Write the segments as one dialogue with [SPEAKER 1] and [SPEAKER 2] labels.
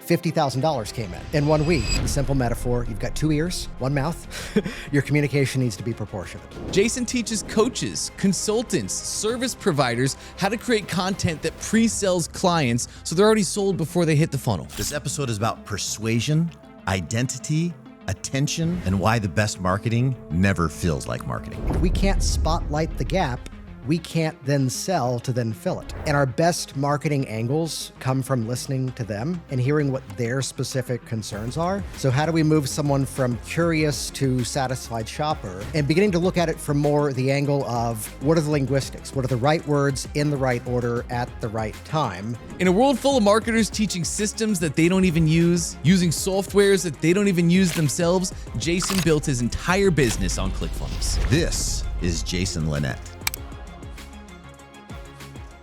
[SPEAKER 1] $50,000 came in 1 week. A simple metaphor, you've got 2 ears, 1 mouth. Your communication needs to be proportionate.
[SPEAKER 2] Jason teaches coaches, consultants, service providers how to create content that pre-sells clients so they're already sold before they hit the funnel.
[SPEAKER 3] This episode is about persuasion, identity, attention, and why the best marketing never feels like marketing.
[SPEAKER 1] If we can't spotlight the gap, we can't then sell to then fill it. And our best marketing angles come from listening to them and hearing what their specific concerns are. So how do we move someone from curious to satisfied shopper and beginning to look at it from more the angle of what are the linguistics? What are the right words in the right order at the right time?
[SPEAKER 2] In a world full of marketers teaching systems that they don't even use, using softwares that they don't even use themselves, Jason built his entire business on ClickFunnels.
[SPEAKER 3] This is Jason Linett.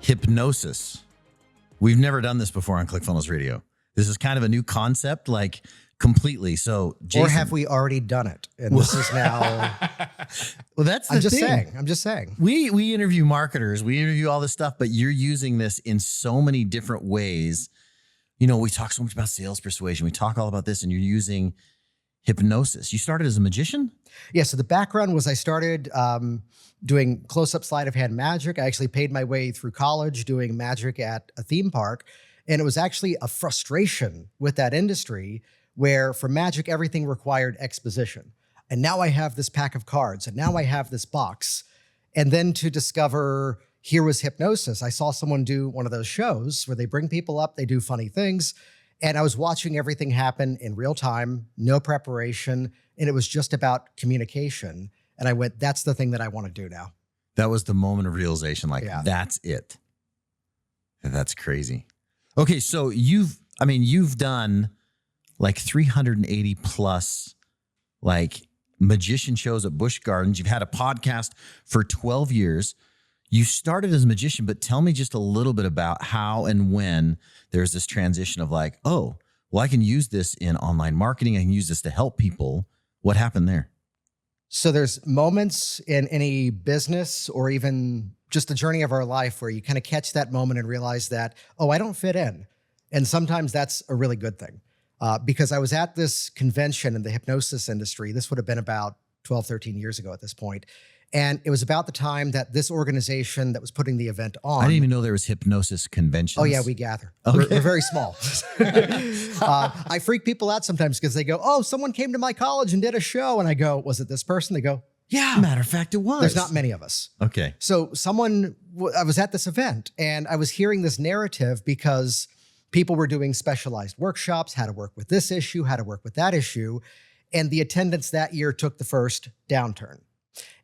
[SPEAKER 3] Hypnosis. We've never done this before on ClickFunnels Radio. This is kind of a new concept, like completely. So, Jason,
[SPEAKER 1] or have we already done it? And this is now.
[SPEAKER 3] Well, that's the thing.
[SPEAKER 1] I'm just saying.
[SPEAKER 3] We interview marketers, we interview all this stuff, but you're using this in so many different ways. You know, we talk so much about sales persuasion. We talk all about this, and you're using hypnosis. You started as a magician?
[SPEAKER 1] Yeah. So the background was I started doing close-up sleight of hand magic. I actually paid my way through college doing magic at a theme park. And it was actually a frustration with that industry where for magic, everything required exposition. And now I have this pack of cards and now I have this box. And then to discover here was hypnosis. I saw someone do one of those shows where they bring people up, they do funny things. And I was watching everything happen in real time, no preparation. And it was just about communication. And I went, that's the thing that I want to do now.
[SPEAKER 3] That was the moment of realization. Like, That's it. That's crazy. Okay. So you've done like 380 plus like magician shows at Busch Gardens. You've had a podcast for 12 years. You started as a magician, but tell me just a little bit about how and when there's this transition of like, oh, well, I can use this in online marketing. I can use this to help people. What happened there?
[SPEAKER 1] So there's moments in any business or even just the journey of our life where you kind of catch that moment and realize that, oh, I don't fit in. And sometimes that's a really good thing. Because I was at this convention in the hypnosis industry. This would have been about 12, 13 years ago at this point. And it was about the time that this organization that was putting the event on.
[SPEAKER 3] I didn't even know there was hypnosis conventions.
[SPEAKER 1] Oh yeah, we gather.
[SPEAKER 3] Okay.
[SPEAKER 1] We're very small. I freak people out sometimes because they go, oh, someone came to my college and did a show. And I go, was it this person? They go, yeah.
[SPEAKER 3] Matter of fact, it was.
[SPEAKER 1] There's not many of us.
[SPEAKER 3] Okay.
[SPEAKER 1] So I was at this event and I was hearing this narrative because people were doing specialized workshops, how to work with this issue, how to work with that issue. And the attendance that year took the first downturn.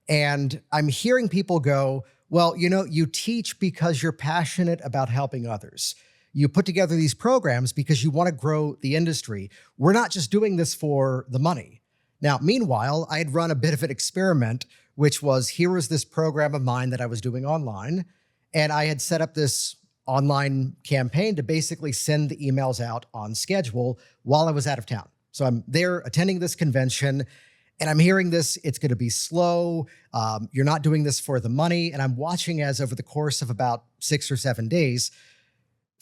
[SPEAKER 1] And I'm hearing people go, well, you know, you teach because you're passionate about helping others. You put together these programs because you want to grow the industry. We're not just doing this for the money. Now, meanwhile, I had run a bit of an experiment, which was here was this program of mine that I was doing online. And I had set up this online campaign to basically send the emails out on schedule while I was out of town. So I'm there attending this convention. And I'm hearing this, it's going to be slow. You're not doing this for the money. And I'm watching as over the course of about 6 or 7 days,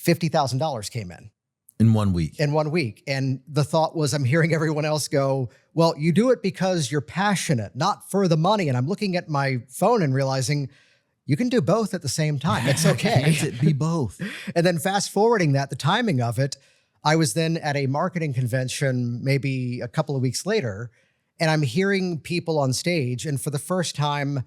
[SPEAKER 1] $50,000 came in.
[SPEAKER 3] In 1 week.
[SPEAKER 1] In 1 week. And the thought was, I'm hearing everyone else go, well, you do it because you're passionate, not for the money. And I'm looking at my phone and realizing you can do both at the same time. It's okay.
[SPEAKER 3] Can't it be both?
[SPEAKER 1] And then fast forwarding that, the timing of it, I was then at a marketing convention maybe a couple of weeks later. And I'm hearing people on stage, and for the first time,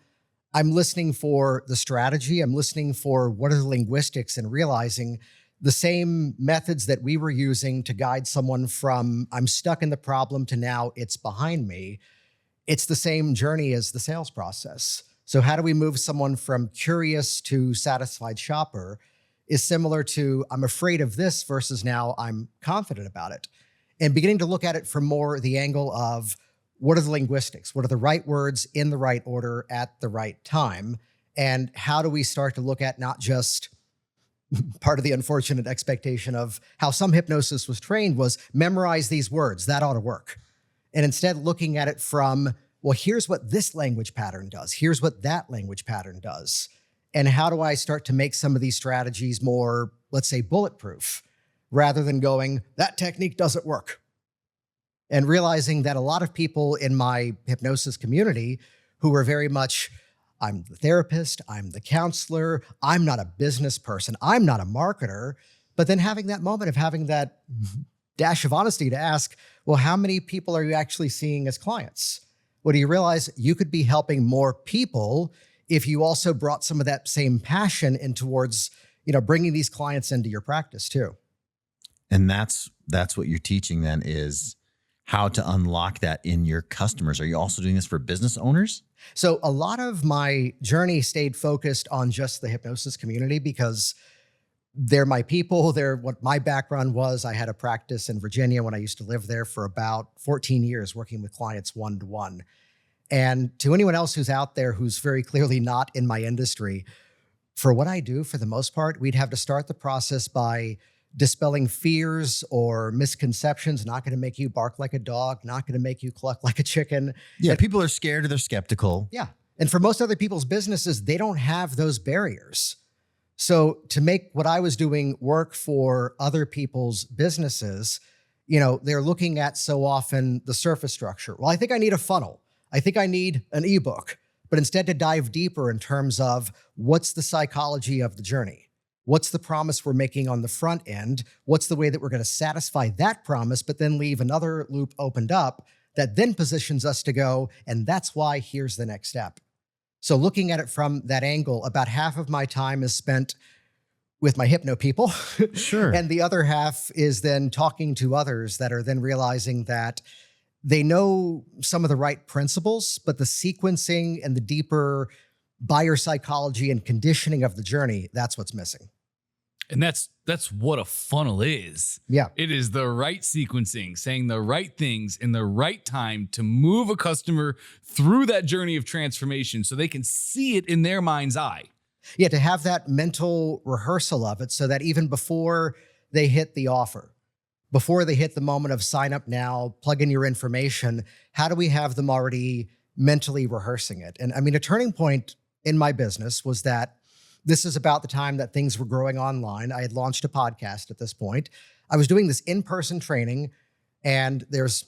[SPEAKER 1] I'm listening for the strategy. I'm listening for what are the linguistics and realizing the same methods that we were using to guide someone from I'm stuck in the problem to now it's behind me. It's the same journey as the sales process. So how do we move someone from curious to satisfied shopper is similar to I'm afraid of this versus now I'm confident about it. And beginning to look at it from more the angle of what are the linguistics? What are the right words in the right order at the right time? And how do we start to look at not just part of the unfortunate expectation of how some hypnosis was trained was memorize these words, that ought to work. And instead looking at it from, well, here's what this language pattern does. Here's what that language pattern does. And how do I start to make some of these strategies more, let's say, bulletproof? rather than going, that technique doesn't work. And realizing that a lot of people in my hypnosis community who are very much, I'm the therapist, I'm the counselor, I'm not a business person, I'm not a marketer, but then having that moment of having that dash of honesty to ask, well, how many people are you actually seeing as clients? Well, do you realize you could be helping more people if you also brought some of that same passion in towards, bringing these clients into your practice too?
[SPEAKER 3] And that's what you're teaching then, is how to unlock that in your customers. Are you also doing this for business owners?
[SPEAKER 1] So a lot of my journey stayed focused on just the hypnosis community because they're my people. They're what my background was. I had a practice in Virginia when I used to live there for about 14 years, working with clients one-to-one. And to anyone else who's out there who's very clearly not in my industry, for what I do, for the most part, we'd have to start the process by dispelling fears or misconceptions. Not going to make you bark like a dog, not going to make you cluck like a chicken.
[SPEAKER 3] Yeah, people are scared or they're skeptical.
[SPEAKER 1] Yeah. And for most other people's businesses, they don't have those barriers. So to make what I was doing work for other people's businesses, they're looking at so often the surface structure. Well, I think I need a funnel. I think I need an ebook. But instead to dive deeper in terms of what's the psychology of the journey? What's the promise we're making on the front end? What's the way that we're going to satisfy that promise, but then leave another loop opened up that then positions us to go, and that's why here's the next step. So looking at it from that angle, about half of my time is spent with my hypno people.
[SPEAKER 3] Sure.
[SPEAKER 1] And the other half is then talking to others that are then realizing that they know some of the right principles, but the sequencing and the deeper buyer psychology and conditioning of the journey, that's what's missing.
[SPEAKER 2] And that's what a funnel is.
[SPEAKER 1] Yeah.
[SPEAKER 2] It is the right sequencing, saying the right things in the right time to move a customer through that journey of transformation so they can see it in their mind's eye.
[SPEAKER 1] Yeah, to have that mental rehearsal of it so that even before they hit the offer, before they hit the moment of sign up now, plug in your information, how do we have them already mentally rehearsing it? And I mean, a turning point in my business was that this is about the time that things were growing online. I had launched a podcast at this point. I was doing this in-person training, and there's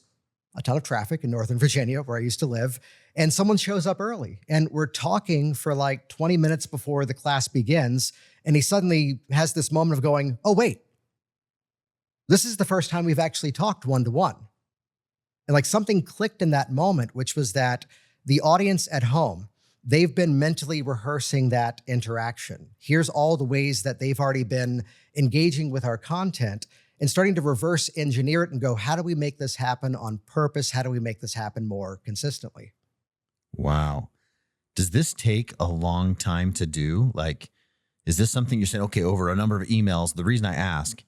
[SPEAKER 1] a ton of traffic in Northern Virginia where I used to live, and someone shows up early, and we're talking for like 20 minutes before the class begins, and he suddenly has this moment of going, oh, wait, this is the first time we've actually talked one-to-one. And like something clicked in that moment, which was that the audience at home, they've been mentally rehearsing that interaction. Here's all the ways that they've already been engaging with our content and starting to reverse engineer it and go, how do we make this happen on purpose? How do we make this happen more consistently?
[SPEAKER 3] Wow. Does this take a long time to do? Like, is this something you're saying, okay, over a number of emails? The reason I ask,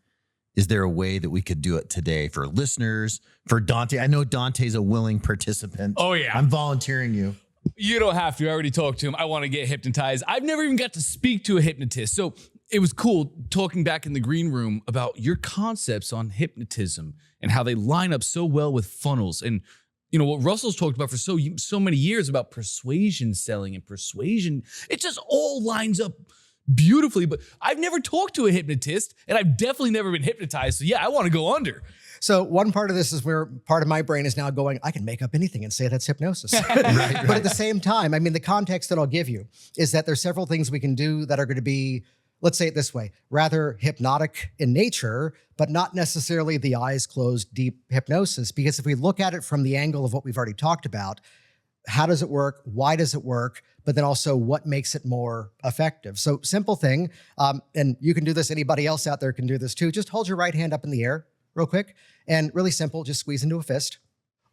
[SPEAKER 3] is there a way that we could do it today for listeners, for Dante? I know Dante's a willing participant.
[SPEAKER 2] Oh, yeah.
[SPEAKER 3] I'm volunteering you.
[SPEAKER 2] You don't have to. I already talked to him. I want to get hypnotized. I've never even got to speak to a hypnotist. So it was cool talking back in the green room about your concepts on hypnotism and how they line up so well with funnels. And what Russell's talked about for so many years about persuasion selling and persuasion. It just all lines up beautifully. But I've never talked to a hypnotist, and I've definitely never been hypnotized. So yeah, I want to go under.
[SPEAKER 1] So one part of this is where part of my brain is now going, I can make up anything and say that's hypnosis. Right. But at the same time, I mean, the context that I'll give you is that there's several things we can do that are going to be, let's say it this way, rather hypnotic in nature, but not necessarily the eyes closed deep hypnosis. Because if we look at it from the angle of what we've already talked about, how does it work? Why does it work? But then also what makes it more effective? So simple thing, and you can do this, anybody else out there can do this too. Just hold your right hand up in the air real quick, and really simple, just squeeze into a fist,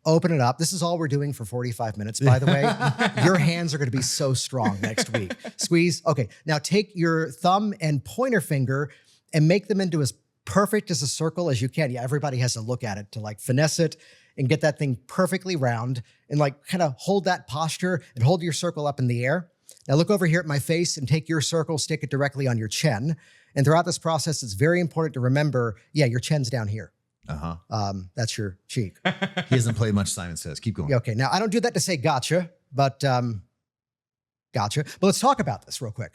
[SPEAKER 1] open it up. This is all we're doing for 45 minutes, by the way. Your hands are going to be so strong next week. Squeeze. Okay, now take your thumb and pointer finger and make them into as perfect as a circle as you can. Yeah, everybody has to look at it to like finesse it and get that thing perfectly round and like kind of hold that posture and hold your circle up in the air. Now look over here at my face and take your circle, stick it directly on your chin. And throughout this process, it's very important to remember, yeah, your chin's down here. That's your cheek.
[SPEAKER 3] He hasn't played much Simon Says. Keep going.
[SPEAKER 1] Yeah, okay, now I don't do that to say gotcha, but gotcha. But let's talk about this real quick.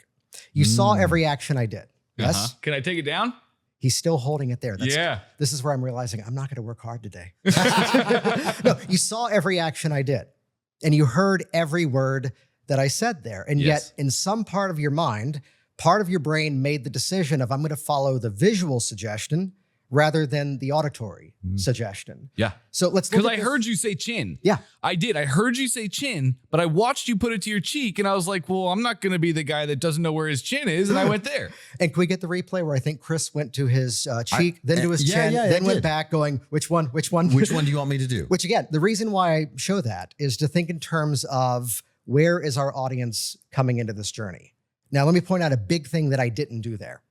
[SPEAKER 1] You saw every action I did. Yes?
[SPEAKER 2] Can I take it down?
[SPEAKER 1] He's still holding it there. This is where I'm realizing I'm not going to work hard today. No, you saw every action I did, and you heard every word that I said there. And yet in some part of your mind, part of your brain made the decision of I'm going to follow the visual suggestion rather than the auditory suggestion.
[SPEAKER 2] Yeah.
[SPEAKER 1] So let's look
[SPEAKER 2] Because
[SPEAKER 1] at
[SPEAKER 2] I heard you say chin.
[SPEAKER 1] Yeah.
[SPEAKER 2] I did. I heard you say chin, but I watched you put it to your cheek and I was like, well, I'm not going to be the guy that doesn't know where his chin is. And I went there.
[SPEAKER 1] And can we get the replay where I think Chris went to his cheek, then to his chin, then went back going, which one?
[SPEAKER 3] Which one do you want me to do?
[SPEAKER 1] Which again, the reason why I show that is to think in terms of where is our audience coming into this journey? Now, let me point out a big thing that I didn't do there.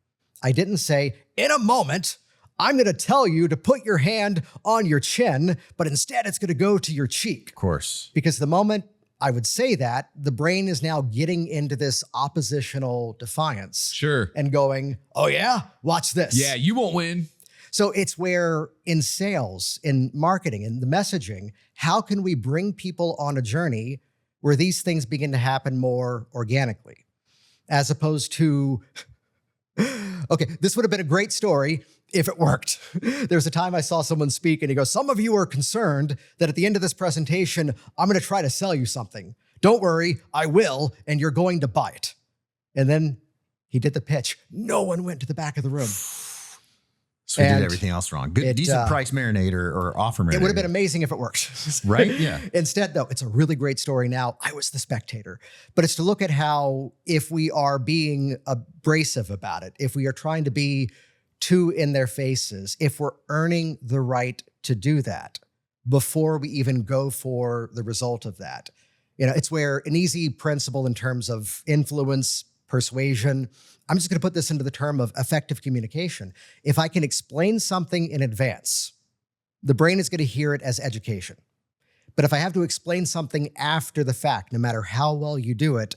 [SPEAKER 1] I didn't say, in a moment, I'm going to tell you to put your hand on your chin, but instead it's going to go to your cheek.
[SPEAKER 3] Of course.
[SPEAKER 1] Because the moment I would say that, the brain is now getting into this oppositional defiance.
[SPEAKER 2] Sure.
[SPEAKER 1] And going, oh yeah, watch this.
[SPEAKER 2] Yeah, you won't win.
[SPEAKER 1] So it's where in sales, in marketing, in the messaging, how can we bring people on a journey where these things begin to happen more organically? As opposed to, okay, this would have been a great story if it worked. There was a time I saw someone speak and he goes, some of you are concerned that at the end of this presentation, I'm going to try to sell you something. Don't worry, I will, and you're going to buy it. And then he did the pitch. No one went to the back of the room.
[SPEAKER 3] So he did everything else wrong. Good, decent price marinade or offer marinade.
[SPEAKER 1] It would have been amazing if it worked.
[SPEAKER 3] Right? Yeah.
[SPEAKER 1] Instead, though, it's a really great story now. I was the spectator. But it's to look at how if we are being abrasive about it, if we are trying to be too in their faces, if we're earning the right to do that before we even go for the result of that. It's where an easy principle in terms of influence, persuasion, I'm just going to put this into the term of effective communication. If I can explain something in advance, the brain is going to hear it as education. But if I have to explain something after the fact, no matter how well you do it,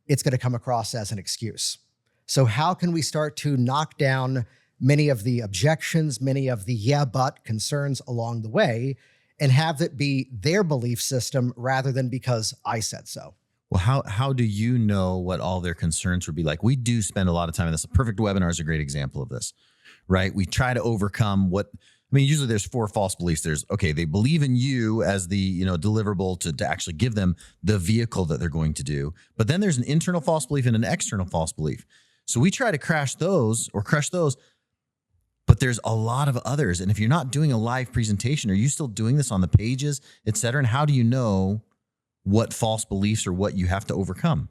[SPEAKER 1] it's going to come across as an excuse. So how can we start to knock down many of the objections, many of the yeah, but concerns along the way, and have it be their belief system rather than because I said so?
[SPEAKER 3] Well, how do you know what all their concerns would be like? We do spend a lot of time in this. A perfect webinar is a great example of this, right? We try to overcome usually there's 4 false beliefs. There's, okay, they believe in you as the, deliverable to actually give them the vehicle that they're going to do. But then there's an internal false belief and an external false belief. So we try to crush those. But there's a lot of others. And if you're not doing a live presentation, are you still doing this on the pages, et cetera? And how do you know what false beliefs or what you have to overcome?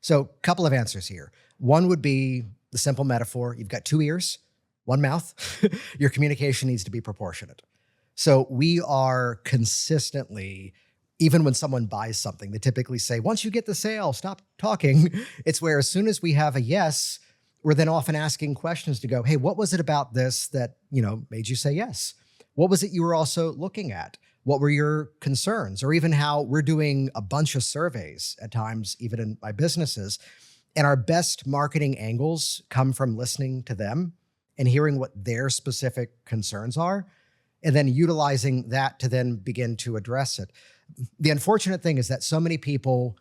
[SPEAKER 1] So a couple of answers here. One would be the simple metaphor. You've got 2 ears, 1 mouth. Your communication needs to be proportionate. So we are consistently, even when someone buys something, they typically say, once you get the sale, stop talking. It's where as soon as we have a yes, we're then often asking questions to go, hey, what was it about this that, made you say yes? What was it you were also looking at? What were your concerns? Or even how we're doing a bunch of surveys at times, even in my businesses. And our best marketing angles come from listening to them and hearing what their specific concerns are, and then utilizing that to then begin to address it. The unfortunate thing is that so many people,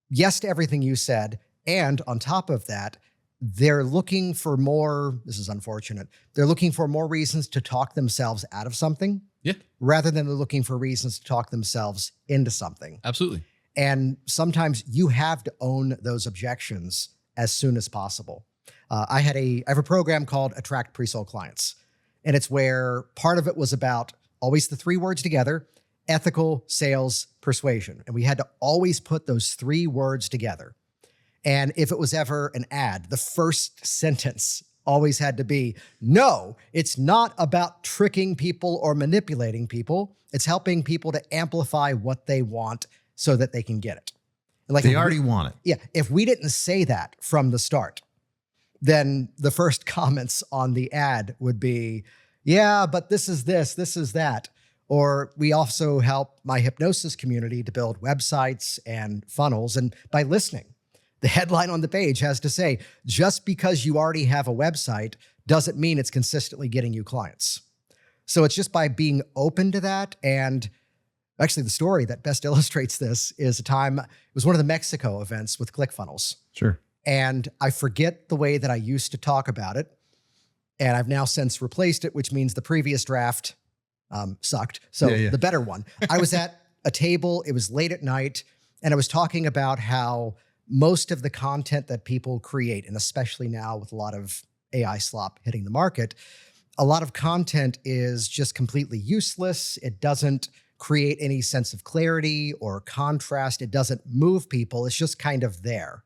[SPEAKER 1] yes to everything you said, and on top of that, they're looking for more, this is unfortunate, they're looking for more reasons to talk themselves out of something.
[SPEAKER 2] Yeah.
[SPEAKER 1] Rather than they're looking for reasons to talk themselves into something.
[SPEAKER 2] Absolutely.
[SPEAKER 1] And sometimes you have to own those objections as soon as possible. I have a program called Attract Pre-Sold Clients. And it's where part of it was about always the 3 words together: ethical, sales, persuasion. And we had to always put those 3 words together. And if it was ever an ad, the first sentence always had to be, no, it's not about tricking people or manipulating people. It's helping people to amplify what they want so that they can get it. And
[SPEAKER 3] they already want it.
[SPEAKER 1] Yeah. If we didn't say that from the start, then the first comments on the ad would be, yeah, but this is that. Or we also help my hypnosis community to build websites and funnels. And by listening, the headline on the page has to say, just because you already have a website doesn't mean it's consistently getting you clients. So it's just by being open to that. And actually the story that best illustrates this is it was one of the Mexico events with ClickFunnels.
[SPEAKER 3] Sure.
[SPEAKER 1] And I forget the way that I used to talk about it. And I've now since replaced it, which means the previous draft sucked. So the better one. I was at a table, it was late at night, and I was talking about how most of the content that people create, and especially now with a lot of AI slop hitting the market, a lot of content is just completely useless. It doesn't create any sense of clarity or contrast. It doesn't move people. It's just kind of there.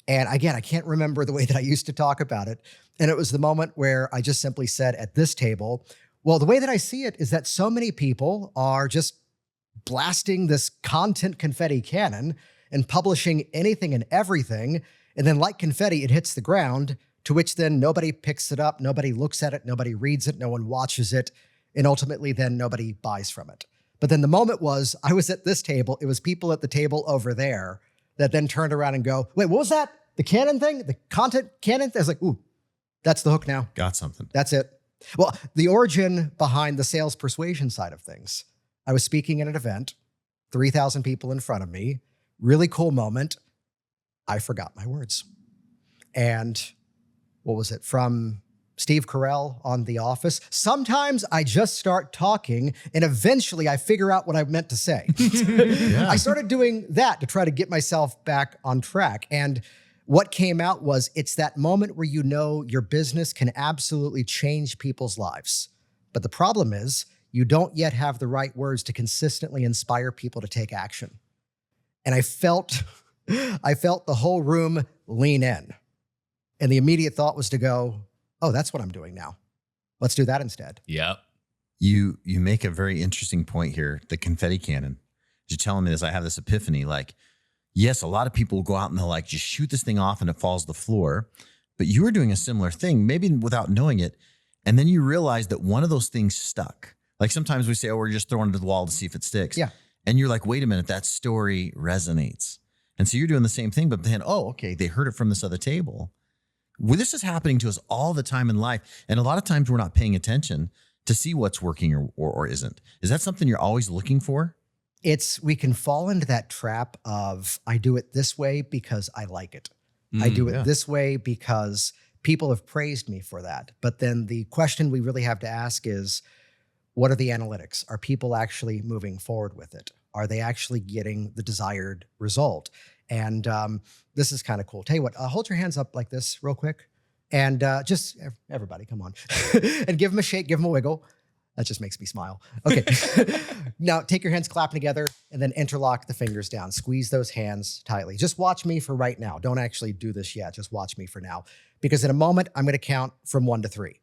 [SPEAKER 1] And again, I can't remember the way that I used to talk about it. And it was the moment where I just simply said at this table, well, the way that I see it is that so many people are just blasting this content confetti cannon and publishing anything and everything. And then like confetti, it hits the ground, to which then nobody picks it up, nobody looks at it, nobody reads it, no one watches it, and ultimately then nobody buys from it. But then the moment was, I was at this table, it was people at the table over there that then turned around and go, wait, what was that? The canon thing? The content canon? I was like, ooh, that's the hook now.
[SPEAKER 3] Got something.
[SPEAKER 1] That's it. Well, the origin behind the sales persuasion side of things. I was speaking at an event, 3,000 people in front of me, really cool moment. I forgot my words. And what was it? From Steve Carell on The Office. Sometimes I just start talking and eventually I figure out what I meant to say. I started doing that to try to get myself back on track. And what came out was, it's that moment where you know your business can absolutely change people's lives. But the problem is, you don't yet have the right words to consistently inspire people to take action. And I felt the whole room lean in. And the immediate thought was to go, oh, that's what I'm doing now. Let's do that instead.
[SPEAKER 2] Yep.
[SPEAKER 3] You make a very interesting point here, the confetti cannon. You're telling me this, I have this epiphany. Like, yes, a lot of people will go out and they'll like just shoot this thing off and it falls to the floor. But you were doing a similar thing, maybe without knowing it. And then you realize that one of those things stuck. Like sometimes we say, oh, we're just throwing it at the wall to see if it sticks.
[SPEAKER 1] Yeah.
[SPEAKER 3] And you're like, wait a minute, that story resonates. And so you're doing the same thing, but then, oh, okay, they heard it from this other table. Well, this is happening to us all the time in life. And a lot of times we're not paying attention to see what's working or isn't. Is that something you're always looking for?
[SPEAKER 1] We can fall into that trap of, I do it this way because I like it. I do it this way because people have praised me for that. But then the question we really have to ask is, what are the analytics? Are people actually moving forward with it? Are they actually getting the desired result? And this is kind of cool. Tell you what, hold your hands up like this real quick. And just everybody, come on. And give them a shake, give them a wiggle. That just makes me smile. Okay. Now take your hands clapping together and then interlock the fingers down. Squeeze those hands tightly. Just watch me for right now. Don't actually do this yet. Just watch me for now. Because in a moment, I'm going to count from 1 to 3.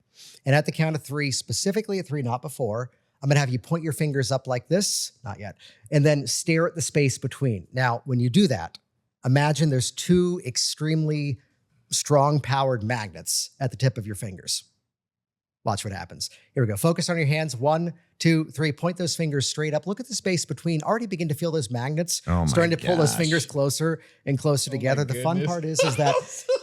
[SPEAKER 1] And at the count of 3, specifically at 3, not before, I'm going to have you point your fingers up like this, not yet, and then stare at the space between. Now, when you do that, imagine there's 2 extremely strong powered magnets at the tip of your fingers. Watch what happens. Here we go. Focus on your hands. 1, 2, 3. Point those fingers straight up. Look at the space between. Already begin to feel those magnets starting to pull those fingers closer and closer together. The fun part is that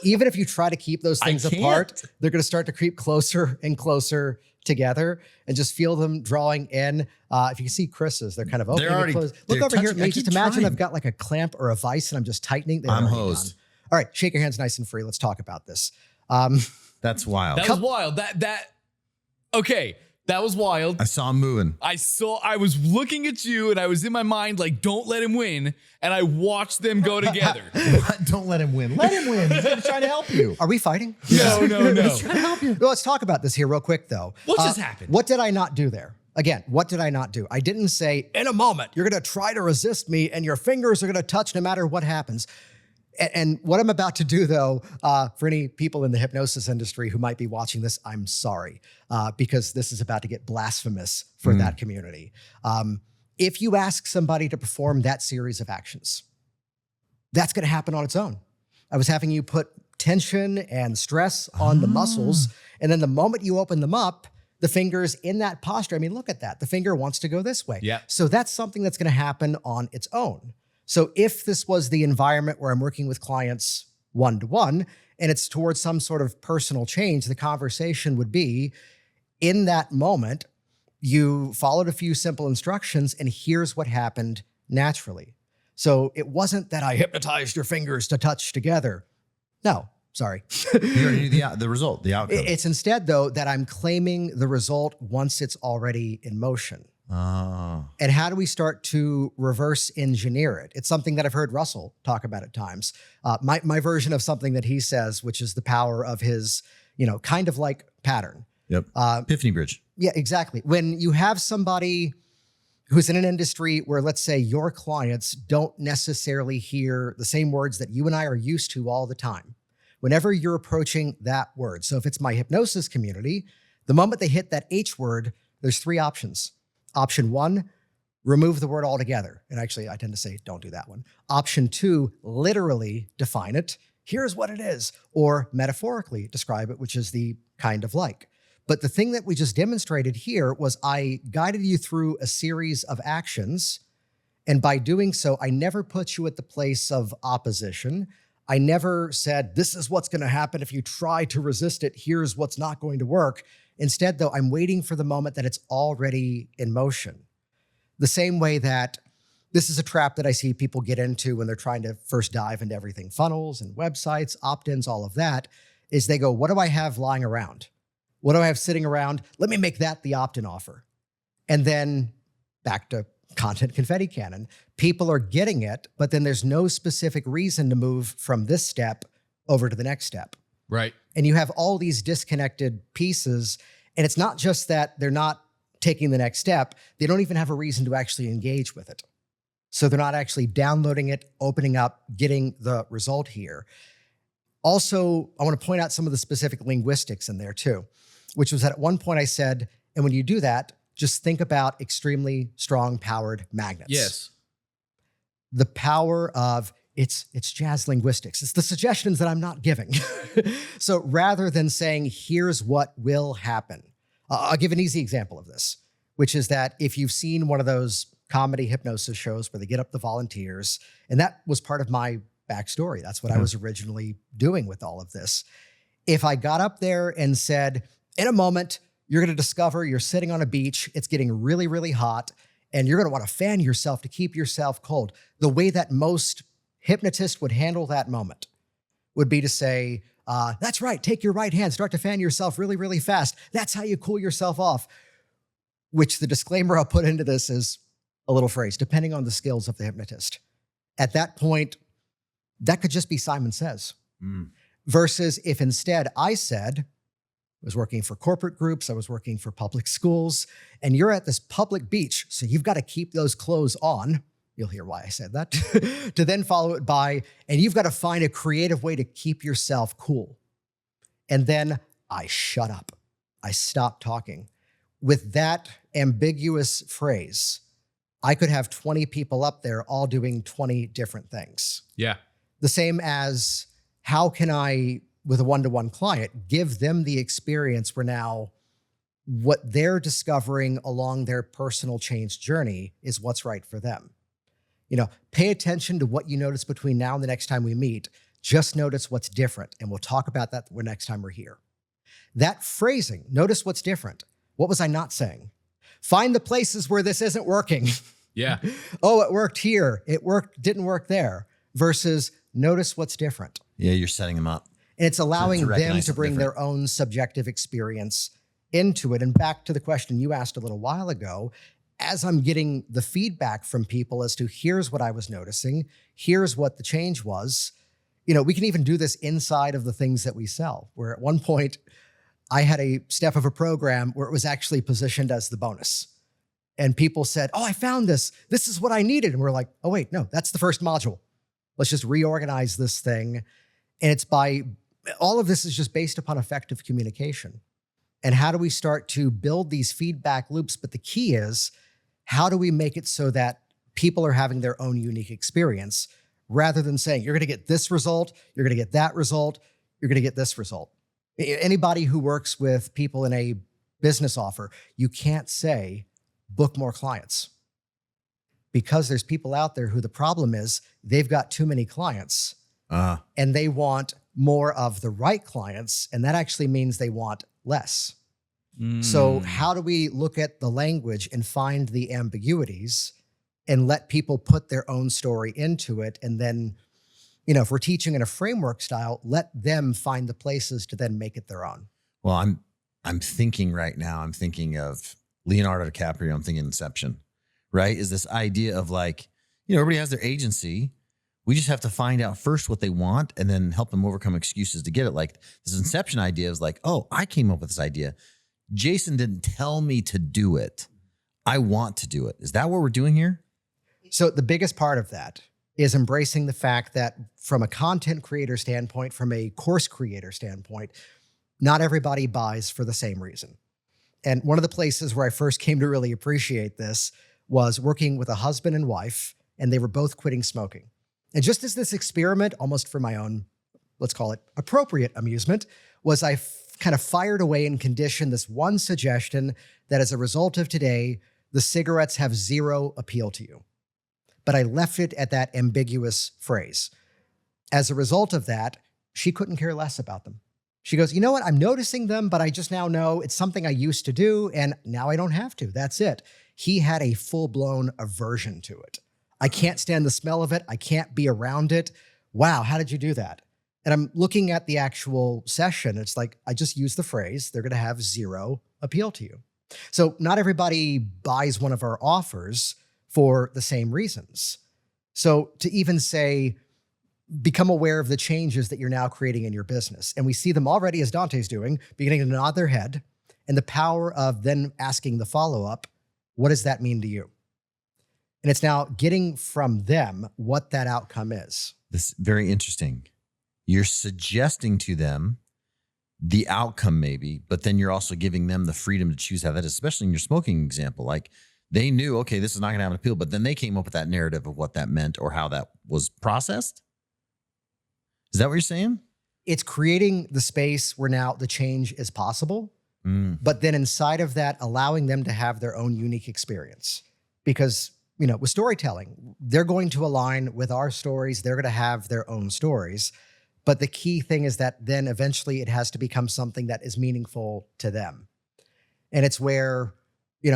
[SPEAKER 1] even if you try to keep those things apart, they're going to start to creep closer and closer together, and just feel them drawing in. If you can see Chris's, they're kind of opening and closing. Look over here at me. Just imagine I've got like a clamp or a vice and I'm just tightening.
[SPEAKER 3] I'm hosed.
[SPEAKER 1] All right, shake your hands nice and free. Let's talk about this.
[SPEAKER 3] That's wild.
[SPEAKER 2] That was wild. Okay, that was wild.
[SPEAKER 3] I saw him moving.
[SPEAKER 2] I was looking at you and I was in my mind like, don't let him win. And I watched them go together.
[SPEAKER 3] Don't let him win. Let him win. He's trying to help you.
[SPEAKER 1] Are we fighting?
[SPEAKER 2] No.
[SPEAKER 3] He's trying to help you.
[SPEAKER 1] Well, let's talk about this here real quick, though.
[SPEAKER 2] What just happened?
[SPEAKER 1] What did I not do there? Again, what did I not do? I didn't say, in a moment, you're going to try to resist me and your fingers are going to touch no matter what happens. And what I'm about to do, though, for any people in the hypnosis industry who might be watching this, I'm sorry, because this is about to get blasphemous for that community. If you ask somebody to perform that series of actions, that's going to happen on its own. I was having you put tension and stress on the muscles, and then the moment you open them up, the finger's in that posture. I mean, look at that. The finger wants to go this way.
[SPEAKER 2] Yeah.
[SPEAKER 1] So that's something that's going to happen on its own. So if this was the environment where I'm working with clients one-to-one and it's towards some sort of personal change, the conversation would be, in that moment, you followed a few simple instructions and here's what happened naturally. So it wasn't that I hypnotized your fingers to touch together. No, Sorry.
[SPEAKER 3] You already knew the result, the outcome.
[SPEAKER 1] It's instead, though, that I'm claiming the result once it's already in motion.
[SPEAKER 3] Oh.
[SPEAKER 1] And how do we start to reverse engineer it? It's something that I've heard Russell talk about at times. My version of something that he says, which is the power of his, kind of like pattern.
[SPEAKER 3] Yep. Epiphany bridge.
[SPEAKER 1] Yeah, exactly. When you have somebody who's in an industry where, let's say, your clients don't necessarily hear the same words that you and I are used to all the time. Whenever you're approaching that word. So if it's my hypnosis community, the moment they hit that H word, there's 3 options. Option 1, remove the word altogether. And actually, I tend to say, don't do that one. Option 2, literally define it. Here's what it is. Or metaphorically describe it, which is the kind of like. But the thing that we just demonstrated here was I guided you through a series of actions. And by doing so, I never put you at the place of opposition. I never said, this is what's going to happen if you try to resist it. Here's what's not going to work. Instead, though, I'm waiting for the moment that it's already in motion. The same way that this is a trap that I see people get into when they're trying to first dive into everything, funnels and websites, opt-ins, all of that, is they go, what do I have lying around? What do I have sitting around? Let me make that the opt-in offer. And then back to content confetti cannon. People are getting it, but then there's no specific reason to move from this step over to the next step.
[SPEAKER 2] Right.
[SPEAKER 1] And you have all these disconnected pieces. And it's not just that they're not taking the next step. They don't even have a reason to actually engage with it. So they're not actually downloading it, opening up, getting the result here. Also, I want to point out some of the specific linguistics in there too, which was that at one point I said, and when you do that, just think about extremely strong powered magnets.
[SPEAKER 2] Yes.
[SPEAKER 1] The power of it's jazz linguistics. It's the suggestions that I'm not giving. So rather than saying, here's what will happen, I'll give an easy example of this, which is that if you've seen one of those comedy hypnosis shows where they get up the volunteers, and that was part of my backstory. That's what I was originally doing with all of this. If I got up there and said, in a moment, you're going to discover you're sitting on a beach, it's getting really, really hot, and you're going to want to fan yourself to keep yourself cold. The way that most hypnotists would handle that moment would be to say, that's right, take your right hand, start to fan yourself really, really fast. That's how you cool yourself off. Which the disclaimer I'll put into this is a little phrase, depending on the skills of the hypnotist. At that point, that could just be Simon Says. Versus if instead I said, I was working for corporate groups, I was working for public schools, and you're at this public beach, so you've got to keep those clothes on. You'll hear why I said that. To then follow it by, and you've got to find a creative way to keep yourself cool. And then I shut up. I stopped talking. With that ambiguous phrase, I could have 20 people up there all doing 20 different things.
[SPEAKER 2] Yeah.
[SPEAKER 1] The same as how can I, with a one-to-one client, give them the experience where now what they're discovering along their personal change journey is what's right for them. Pay attention to what you notice between now and the next time we meet. Just notice what's different. And we'll talk about that next time we're here. That phrasing, notice what's different. What was I not saying? Find the places where this isn't working.
[SPEAKER 2] Yeah.
[SPEAKER 1] Oh, it worked here. It didn't work there. Versus notice what's different.
[SPEAKER 3] Yeah, you're setting them up.
[SPEAKER 1] And it's allowing them
[SPEAKER 3] recognize
[SPEAKER 1] to bring
[SPEAKER 3] something
[SPEAKER 1] their own subjective experience into it. And back to the question you asked a little while ago, as I'm getting the feedback from people as to here's what I was noticing, here's what the change was, we can even do this inside of the things that we sell, where at one point I had a step of a program where it was actually positioned as the bonus. And people said, oh, I found this. This is what I needed. And we're like, oh, wait, no, that's the first module. Let's just reorganize this thing. And it's all of this is just based upon effective communication. And how do we start to build these feedback loops? But the key is, how do we make it so that people are having their own unique experience rather than saying, you're going to get this result, you're going to get that result, you're going to get this result. Anybody who works with people in a business offer, you can't say, book more clients. Because there's people out there who the problem is they've got too many clients and they want more of the right clients. And that actually means they want less. So how do we look at the language and find the ambiguities and let people put their own story into it and then If we're teaching in a framework style, let them find the places to then make it their own.
[SPEAKER 3] Well, I'm thinking right now, I'm thinking of Leonardo DiCaprio, I'm thinking Inception, right? Is this idea of like, everybody has their agency. We just have to find out first what they want and then help them overcome excuses to get it. Like this Inception idea is like, oh, I came up with this idea. Jason didn't tell me to do it. I want to do it. Is that what we're doing here?
[SPEAKER 1] So the biggest part of that is embracing the fact that from a content creator standpoint, from a course creator standpoint, not everybody buys for the same reason. And one of the places where I first came to really appreciate this was working with a husband and wife, and they were both quitting smoking. And just as this experiment, almost for my own, let's call it appropriate amusement, was I kind of fired away and conditioned this one suggestion that as a result of today, the cigarettes have zero appeal to you. But I left it at that ambiguous phrase. As a result of that, she couldn't care less about them. She goes, you know what? I'm noticing them, but I just now know it's something I used to do, and now I don't have to. That's it. He had a full-blown aversion to it. I can't stand the smell of it. I can't be around it. Wow, how did you do that? And I'm looking at the actual session. It's like, I just used the phrase, they're going to have zero appeal to you. So not everybody buys one of our offers for the same reasons. So to even say, become aware of the changes that you're now creating in your business. And we see them already, as Dante's doing, beginning to nod their head, and the power of then asking the follow-up, what does that mean to you? And it's now getting from them what that outcome is.
[SPEAKER 3] This is very interesting. You're suggesting to them the outcome maybe, but then you're also giving them the freedom to choose how that is, especially in your smoking example. Like they knew, okay, this is not going to have an appeal, but then they came up with that narrative of what that meant or how that was processed. Is that what you're saying?
[SPEAKER 1] It's creating the space where now the change is possible, but then inside of that, allowing them to have their own unique experience. Because, with storytelling, they're going to align with our stories. They're going to have their own stories. But the key thing is that then eventually it has to become something that is meaningful to them. And it's where,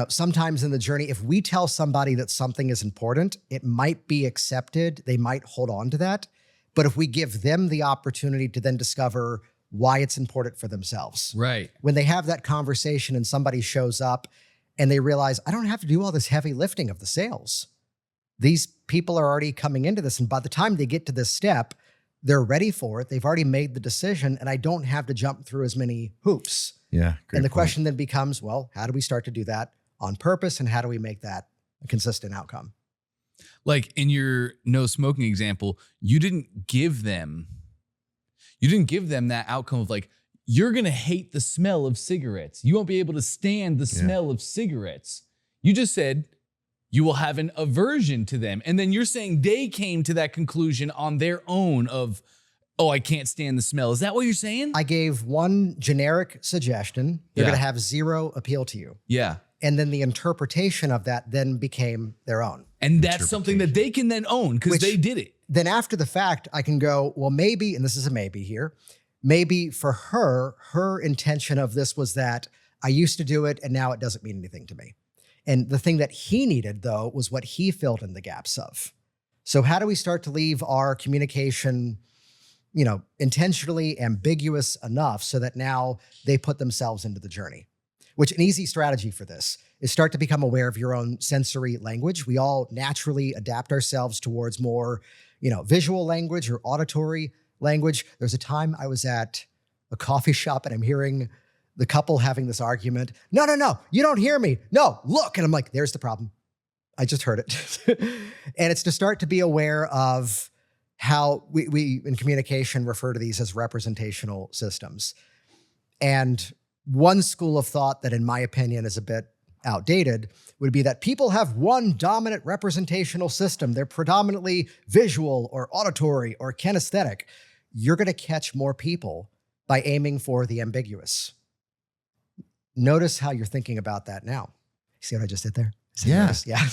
[SPEAKER 1] sometimes in the journey, if we tell somebody that something is important, it might be accepted. They might hold on to that. But if we give them the opportunity to then discover why it's important for themselves.
[SPEAKER 2] Right.
[SPEAKER 1] When they have that conversation and somebody shows up and they realize, I don't have to do all this heavy lifting of the sales. These people are already coming into this. And by the time they get to this step, they're ready for it. They've already made the decision, and I don't have to jump through as many hoops.
[SPEAKER 3] Yeah.
[SPEAKER 1] And the question then becomes, well, how do we start to do that on purpose? And how do we make that a consistent outcome?
[SPEAKER 2] Like in your no smoking example, you didn't give them that outcome of like, you're going to hate the smell of cigarettes. You won't be able to stand the smell of cigarettes. You just said you will have an aversion to them. And then you're saying they came to that conclusion on their own of, oh, I can't stand the smell. Is that what you're saying?
[SPEAKER 1] I gave one generic suggestion. They're going to have zero appeal to you.
[SPEAKER 2] Yeah.
[SPEAKER 1] And then the interpretation of that then became their own.
[SPEAKER 2] And that's something that they can then own because they did it.
[SPEAKER 1] Then after the fact, I can go, well, maybe, and this is a maybe here, maybe for her intention of this was that I used to do it and now it doesn't mean anything to me. And the thing that he needed, though, was what he filled in the gaps of. So how do we start to leave our communication, intentionally ambiguous enough so that now they put themselves into the journey? Which an easy strategy for this is start to become aware of your own sensory language. We all naturally adapt ourselves towards more, visual language or auditory language. There's a time I was at a coffee shop and I'm hearing the couple having this argument. No, you don't hear me. No, look. And I'm like, there's the problem. I just heard it. And it's to start to be aware of how we in communication refer to these as representational systems. And one school of thought that, in my opinion, is a bit outdated would be that people have one dominant representational system. They're predominantly visual or auditory or kinesthetic. You're going to catch more people by aiming for the ambiguous. Notice how you're thinking about that now. See what I just did there?
[SPEAKER 3] Yeah.
[SPEAKER 1] Yeah.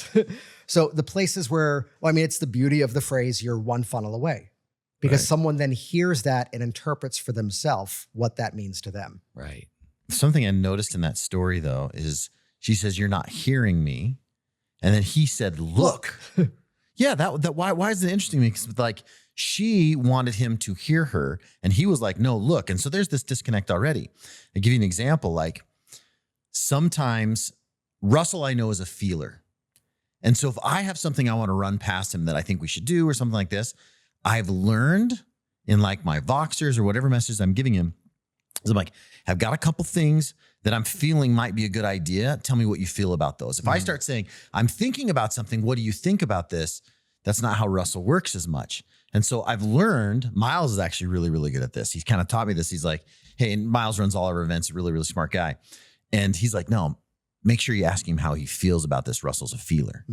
[SPEAKER 1] So the places where, it's the beauty of the phrase, you're one funnel away. Because someone then hears that and interprets for themselves what that means to them.
[SPEAKER 2] Right.
[SPEAKER 3] Something I noticed in that story, though, is she says, you're not hearing me. And then he said, look. Yeah, why is it interesting? Because She wanted him to hear her, and he was like, no, look. And so there's this disconnect already. I'll give you an example. Like sometimes Russell, I know, is a feeler. And so if I have something I want to run past him that I think we should do or something like this, I've learned in like my Voxers or whatever message I'm giving him, is I'm like, I've got a couple things that I'm feeling might be a good idea. Tell me what you feel about those. If I start saying, I'm thinking about something, what do you think about this? That's not how Russell works as much. And so I've learned, Miles is actually really, really good at this. He's kind of taught me this. He's like, hey, and Miles runs all our events, a really, really smart guy. And he's like, no, make sure you ask him how he feels about this. Russell's a feeler.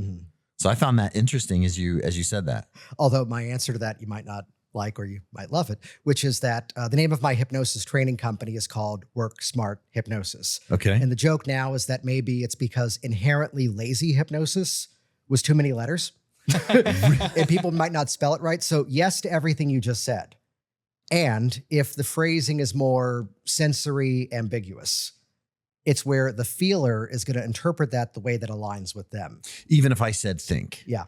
[SPEAKER 3] So I found that interesting as you said that.
[SPEAKER 1] Although my answer to that you might not like, or you might love it, which is that the name of my hypnosis training company is called Work Smart Hypnosis.
[SPEAKER 3] Okay.
[SPEAKER 1] And the joke now is that maybe it's because inherently lazy hypnosis was too many letters and people might not spell it right. So yes to everything you just said. And if the phrasing is more sensory ambiguous, it's where the feeler is going to interpret that the way that aligns with them.
[SPEAKER 3] Even if I said think.
[SPEAKER 1] Yeah.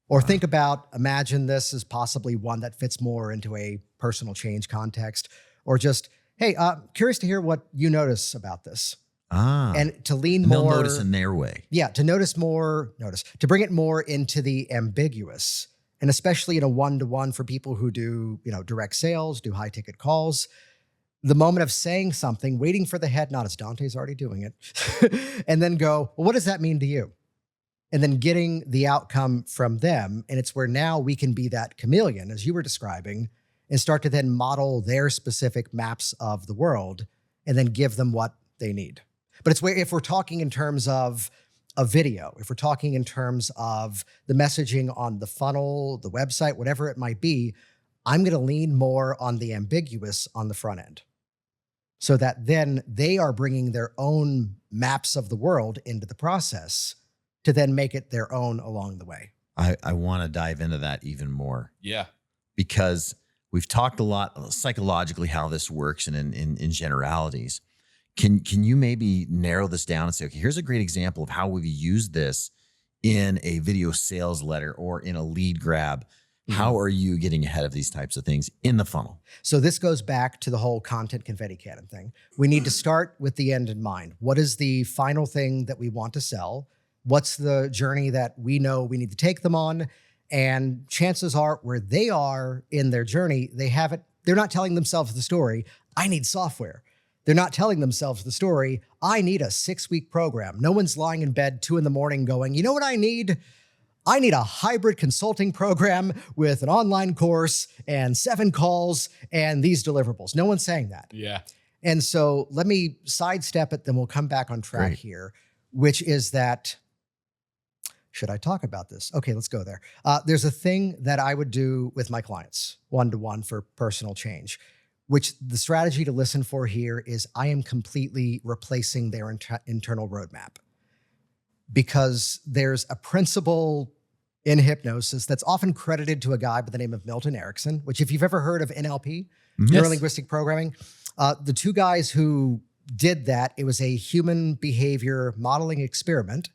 [SPEAKER 1] Or think about, imagine this as possibly one that fits more into a personal change context, or just, hey, curious to hear what you notice about this. And to lean more.
[SPEAKER 3] They'll notice in their way.
[SPEAKER 1] Yeah, to to bring it more into the ambiguous, and especially in a one-to-one for people who do, direct sales, do high ticket calls. The moment of saying something, waiting for the head nod, as Dante's already doing it, and then go, well, what does that mean to you? And then getting the outcome from them. And it's where now we can be that chameleon, as you were describing, and start to then model their specific maps of the world and then give them what they need. But it's where, if we're talking in terms of a video, if we're talking in terms of the messaging on the funnel, the website, whatever it might be, I'm going to lean more on the ambiguous on the front end, so that then they are bringing their own maps of the world into the process to then make it their own along the way.
[SPEAKER 3] I want to dive into that even more.
[SPEAKER 2] Yeah.
[SPEAKER 3] Because we've talked a lot psychologically how this works and in generalities. Can you maybe narrow this down and say, okay, here's a great example of how we've used this in a video sales letter or in a lead grab? How are you getting ahead of these types of things in the funnel?
[SPEAKER 1] So this goes back to the whole content confetti cannon thing. We need to start with the end in mind. What is the final thing that we want to sell? What's the journey that we know we need to take them on? And chances are where they are in their journey, they're not telling themselves the story, I need software. They're not telling themselves the story, I need a 6-week program. No one's lying in bed 2 a.m. going, you know what I need? I need a hybrid consulting program with an online course and 7 calls and these deliverables. No one's saying that.
[SPEAKER 2] Yeah.
[SPEAKER 1] And so let me sidestep it, then we'll come back on track here, which is that, should I talk about this? Okay, let's go there. There's a thing that I would do with my clients, one-to-one for personal change, which the strategy to listen for here is I am completely replacing their internal roadmap. Because there's a principle in hypnosis that's often credited to a guy by the name of Milton Erickson, which if you've ever heard of NLP, Neuro-Linguistic Programming, the 2 guys who did that, it was a human behavior modeling experiment.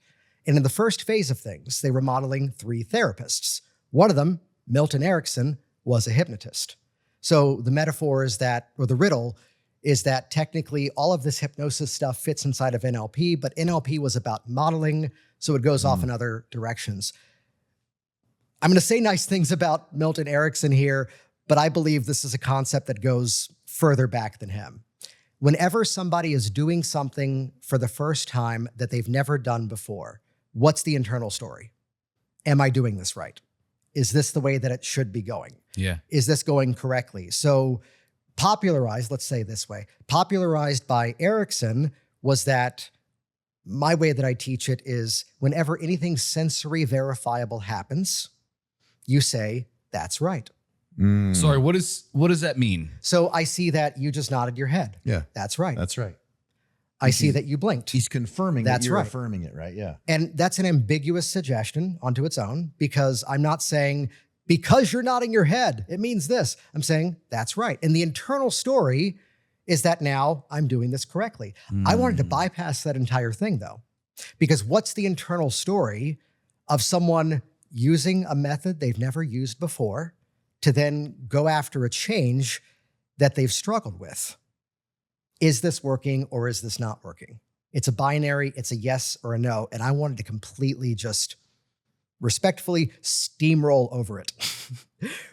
[SPEAKER 1] And in the first phase of things, they were modeling 3 therapists. One of them, Milton Erickson, was a hypnotist. So the metaphor is that, or the riddle is that technically all of this hypnosis stuff fits inside of NLP, but NLP was about modeling, so it goes off in other directions. I'm going to say nice things about Milton Erickson here, but I believe this is a concept that goes further back than him. Whenever somebody is doing something for the first time that they've never done before, what's the internal story? Am I doing this right? Is this the way that it should be going?
[SPEAKER 2] Yeah.
[SPEAKER 1] Is this going correctly? So popularized, let's say this way, popularized by Erickson was that my way that I teach it is whenever anything sensory verifiable happens, you say, that's right.
[SPEAKER 2] Sorry, what does that mean?
[SPEAKER 1] So I see that you just nodded your head.
[SPEAKER 3] Yeah.
[SPEAKER 1] That's right.
[SPEAKER 3] That's right.
[SPEAKER 1] I see that you blinked.
[SPEAKER 3] He's confirming
[SPEAKER 1] That's
[SPEAKER 3] that you're
[SPEAKER 1] right.
[SPEAKER 3] affirming it, right? Yeah.
[SPEAKER 1] And that's an ambiguous suggestion onto its own, because I'm not saying, because you're nodding your head, it means this. I'm saying, that's right. And the internal story is that now I'm doing this correctly. I wanted to bypass that entire thing though, because what's the internal story of someone using a method they've never used before, to then go after a change that they've struggled with. Is this working or is this not working? It's a binary, it's a yes or a no. And I wanted to completely just respectfully steamroll over it,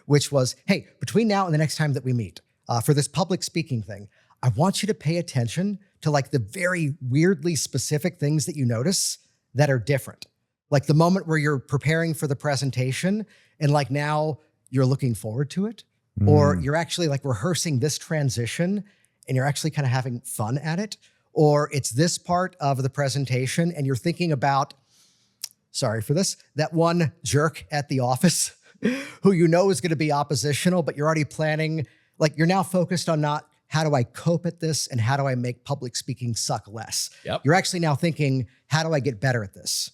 [SPEAKER 1] which was, hey, between now and the next time that we meet for this public speaking thing, I want you to pay attention to like the very weirdly specific things that you notice that are different. Like the moment where you're preparing for the presentation and like now you're looking forward to it, or you're actually like rehearsing this transition and you're actually kind of having fun at it, or it's this part of the presentation and you're thinking about, sorry for this, that one jerk at the office who you know is going to be oppositional, but you're already planning, like you're now focused on not how do I cope at this and how do I make public speaking suck less?
[SPEAKER 2] Yep.
[SPEAKER 1] You're actually now thinking, how do I get better at this?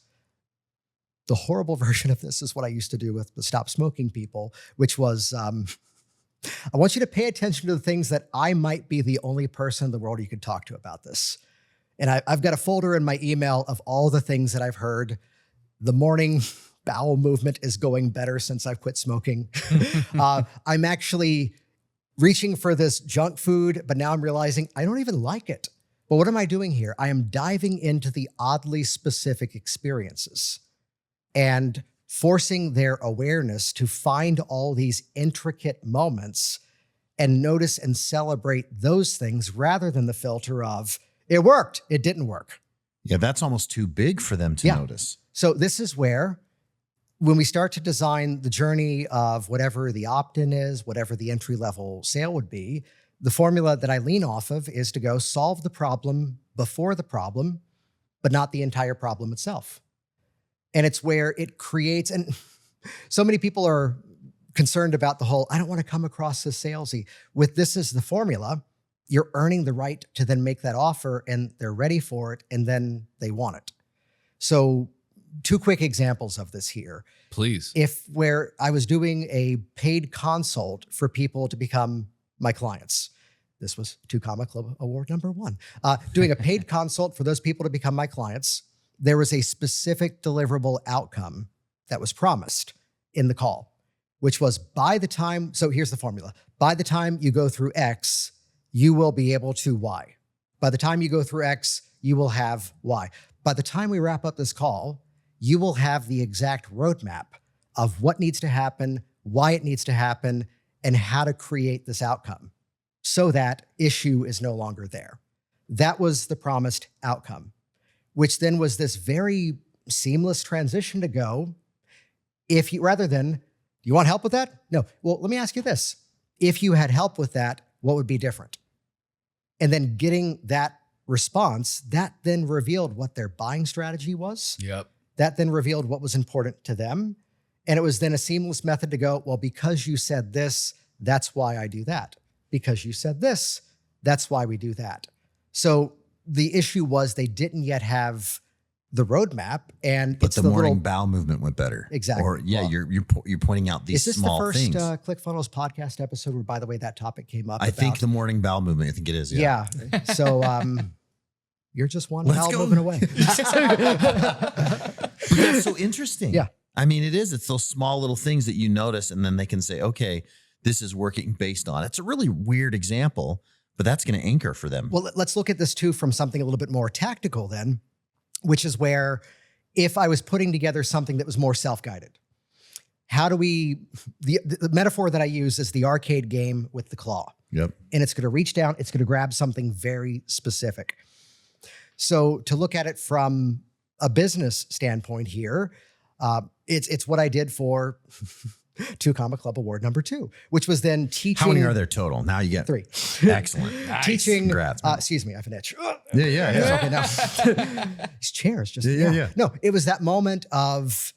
[SPEAKER 1] The horrible version of this is what I used to do with the stop smoking people, which was, I want you to pay attention to the things that I might be the only person in the world you could talk to about this. And I've got a folder in my email of all the things that I've heard. The morning bowel movement is going better since I've quit smoking. I'm actually reaching for this junk food, but now I'm realizing I don't even like it. But what am I doing here? I am diving into the oddly specific experiences and forcing their awareness to find all these intricate moments and notice and celebrate those things rather than the filter of, it worked, it didn't work.
[SPEAKER 3] Yeah, that's almost too big for them to notice.
[SPEAKER 1] So this is where, when we start to design the journey of whatever the opt-in is, whatever the entry-level sale would be, the formula that I lean off of is to go solve the problem before the problem, but not the entire problem itself. And it's where it creates, and so many people are concerned about the whole, I don't want to come across as salesy. With this as the formula, you're earning the right to then make that offer and they're ready for it and then they want it. So 2 quick examples of this here.
[SPEAKER 2] Please.
[SPEAKER 1] If where I was doing a paid consult for people to become my clients. This was 2 Comma Club Award number 1. Doing a paid consult for those people to become my clients. There was a specific deliverable outcome that was promised in the call, which was by the time, so here's the formula. By the time you go through X, you will be able to Y. By the time you go through X, you will have Y. By the time we wrap up this call, you will have the exact roadmap of what needs to happen, why it needs to happen, and how to create this outcome so that issue is no longer there. That was the promised outcome, which then was this very seamless transition to go, if you, rather than, you want help with that? No. Well, let me ask you this. If you had help with that, what would be different? And then getting that response, that then revealed what their buying strategy was.
[SPEAKER 2] Yep.
[SPEAKER 1] That then revealed what was important to them. And it was then a seamless method to go, well, because you said this, that's why I do that. Because you said this, that's why we do that. So the issue was they didn't yet have the roadmap, and
[SPEAKER 3] but
[SPEAKER 1] it's
[SPEAKER 3] the morning bowel movement went better.
[SPEAKER 1] Exactly.
[SPEAKER 3] Or yeah,
[SPEAKER 1] well,
[SPEAKER 3] you're pointing out these small things.
[SPEAKER 1] Is this the first ClickFunnels podcast episode where, by the way, that topic came up?
[SPEAKER 3] I think the morning bowel movement. I think it is.
[SPEAKER 1] Yeah. So you're just one bowel moving away.
[SPEAKER 3] But that's so interesting.
[SPEAKER 1] Yeah.
[SPEAKER 3] I mean, it is. It's those small little things that you notice, and then they can say, okay, this is working based on. It's a really weird example, but that's going to anchor for them.
[SPEAKER 1] Well, let's look at this too from something a little bit more tactical then, which is where if I was putting together something that was more self-guided, how do we, the metaphor that I use is the arcade game with the claw.
[SPEAKER 3] Yep.
[SPEAKER 1] And it's going to reach down, it's going to grab something very specific. So to look at it from a business standpoint here, it's what I did for 2 Comma Club Award number 2, which was then teaching.
[SPEAKER 3] How many are there total? Now you get
[SPEAKER 1] 3.
[SPEAKER 3] Excellent.
[SPEAKER 2] Nice.
[SPEAKER 1] Teaching.
[SPEAKER 3] Congrats, man.
[SPEAKER 1] Excuse me, I have an itch.
[SPEAKER 3] Yeah.
[SPEAKER 1] Okay, now these chairs just.
[SPEAKER 3] Yeah.
[SPEAKER 1] No, it was that moment of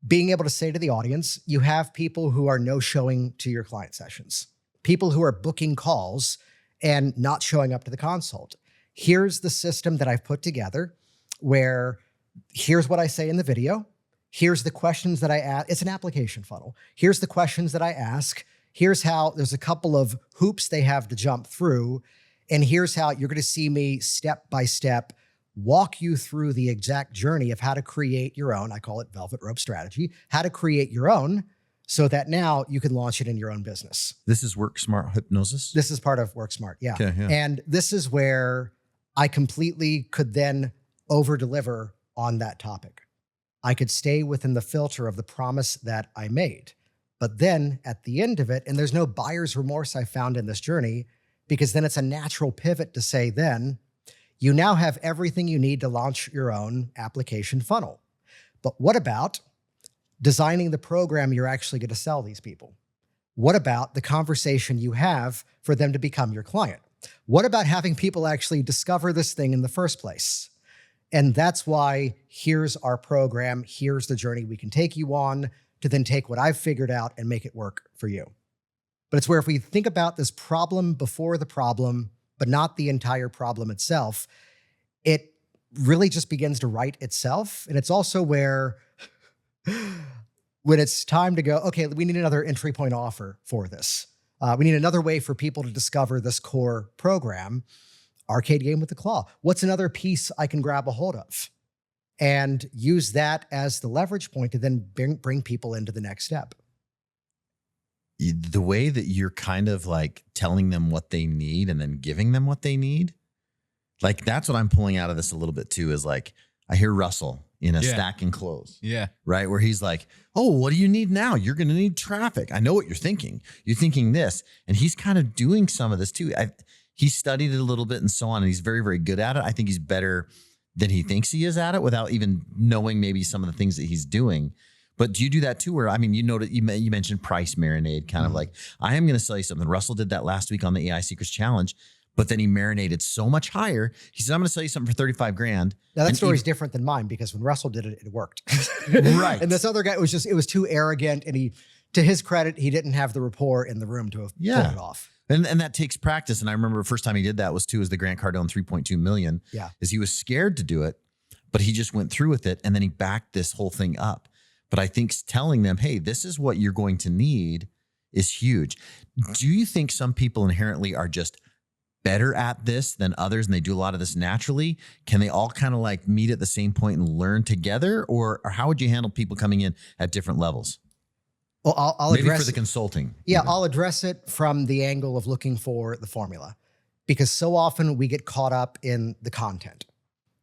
[SPEAKER 1] being able to say to the audience, you have people who are no showing to your client sessions, people who are booking calls and not showing up to the consult. Here's the system that I've put together where here's what I say in the video. Here's the questions that I ask. It's an application funnel. Here's the questions that I ask. Here's how there's a couple of hoops they have to jump through. And here's how you're going to see me step by step walk you through the exact journey of how to create your own, I call it velvet rope strategy, how to create your own so that now you can launch it in your own business.
[SPEAKER 3] This is Work Smart Hypnosis?
[SPEAKER 1] This is part of Work Smart, yeah.
[SPEAKER 3] Okay, yeah.
[SPEAKER 1] And this is where I completely could then over-deliver on that topic. I could stay within the filter of the promise that I made. But then at the end of it, and there's no buyer's remorse I found in this journey, because then it's a natural pivot to say then, you now have everything you need to launch your own application funnel. But what about designing the program you're actually going to sell these people? What about the conversation you have for them to become your client? What about having people actually discover this thing in the first place? And that's why here's our program, here's the journey we can take you on to then take what I've figured out and make it work for you. But it's where if we think about this problem before the problem, but not the entire problem itself, it really just begins to write itself. And it's also where when it's time to go, okay, we need another entry point offer for this. We need another way for people to discover this core program. Arcade game with the claw. What's another piece I can grab a hold of? And use that as the leverage point to then bring people into the next step.
[SPEAKER 3] The way that you're kind of like telling them what they need and then giving them what they need, like that's what I'm pulling out of this a little bit too, is like, I hear Russell in a Stack and Close.
[SPEAKER 2] Yeah.
[SPEAKER 3] Right. Where he's like, oh, what do you need now? You're going to need traffic. I know what you're thinking. You're thinking this. And he's kind of doing some of this too. He studied it a little bit and so on, and he's very, very good at it. I think he's better than he thinks he is at it without even knowing maybe some of the things that he's doing. But do you do that too? Where, I mean, you know, you mentioned price marinade, kind of like, I am going to sell you something. Russell did that last week on the AI Secrets Challenge, but then he marinated so much higher. He said, I'm going to sell you something for 35 grand.
[SPEAKER 1] Now that story's different than mine, because when Russell did it, it worked.
[SPEAKER 3] Right.
[SPEAKER 1] And this other guy, it was too arrogant. And he, to his credit, he didn't have the rapport in the room to have pulled it off.
[SPEAKER 3] And that takes practice. And I remember the first time he did that was the Grant Cardone 3.2 million.
[SPEAKER 1] Yeah.
[SPEAKER 3] Is he was scared to do it, but he just went through with it. And then he backed this whole thing up. But I think telling them, hey, this is what you're going to need is huge. Do you think some people inherently are just better at this than others and they do a lot of this naturally? Can they all kind of like meet at the same point and learn together? Or how would you handle people coming in at different levels?
[SPEAKER 1] Well, I'll
[SPEAKER 3] maybe
[SPEAKER 1] address
[SPEAKER 3] for the consulting.
[SPEAKER 1] Yeah, I'll address it from the angle of looking for the formula, because so often we get caught up in the content.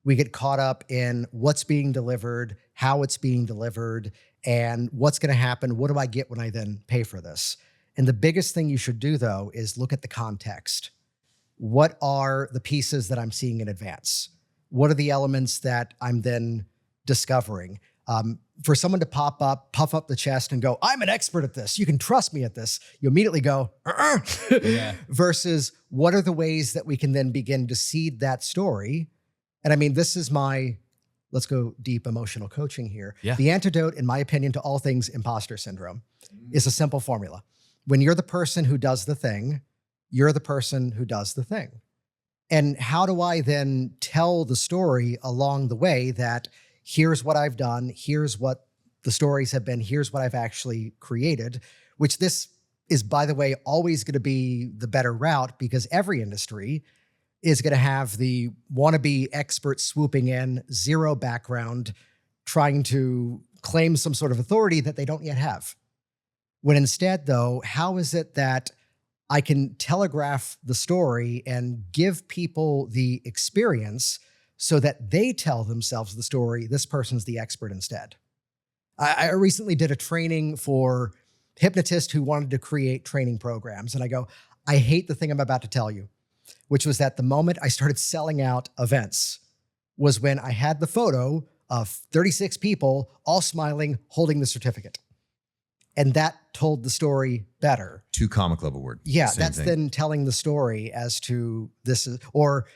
[SPEAKER 1] We get caught up in what's being delivered, how it's being delivered, and what's going to happen. What do I get when I then pay for this? And the biggest thing you should do, though, is look at the context. What are the pieces that I'm seeing in advance? What are the elements that I'm then discovering? For someone to puff up the chest and go, I'm an expert at this, you can trust me at this, you immediately go,
[SPEAKER 2] Yeah.
[SPEAKER 1] Versus what are the ways that we can then begin to seed that story? And I mean, this is let's go deep emotional coaching here.
[SPEAKER 2] Yeah.
[SPEAKER 1] The antidote, in my opinion, to all things imposter syndrome is a simple formula. When you're the person who does the thing, you're the person who does the thing. And how do I then tell the story along the way that here's what I've done, here's what the stories have been, here's what I've actually created, which this is, by the way, always going to be the better route, because every industry is going to have the wannabe expert swooping in, zero background, trying to claim some sort of authority that they don't yet have. When instead, though, how is it that I can telegraph the story and give people the experience so that they tell themselves the story, this person's the expert instead? I recently did a training for hypnotists who wanted to create training programs. And I go, I hate the thing I'm about to tell you, which was that the moment I started selling out events was when I had the photo of 36 people all smiling, holding the certificate. And that told the story better.
[SPEAKER 3] 2 Comma Club award.
[SPEAKER 1] Yeah,
[SPEAKER 3] Same
[SPEAKER 1] that's
[SPEAKER 3] thing.
[SPEAKER 1] then telling the story as to this is, or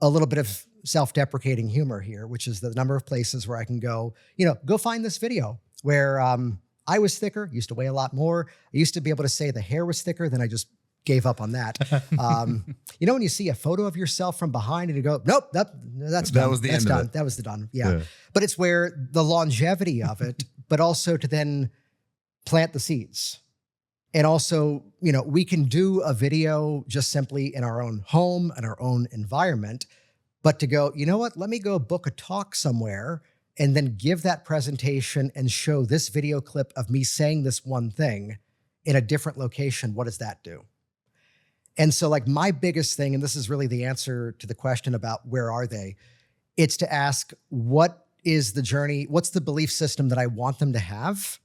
[SPEAKER 1] a little bit of self-deprecating humor here, which is the number of places where I can go, go find this video where I was thicker, used to weigh a lot more. I used to be able to say the hair was thicker, then I just gave up on that. When you see a photo of yourself from behind and you go, nope, that's done.
[SPEAKER 3] That was the
[SPEAKER 1] that's
[SPEAKER 3] end
[SPEAKER 1] done.
[SPEAKER 3] of it.
[SPEAKER 1] That was the done. Yeah. But it's where the longevity of it, but also to then plant the seeds. And also, we can do a video just simply in our own home and our own environment, but to go, you know what, let me go book a talk somewhere and then give that presentation and show this video clip of me saying this one thing in a different location, what does that do? And so like my biggest thing, and this is really the answer to the question about where are they, it's to ask, what is the journey? What's the belief system that I want them to have?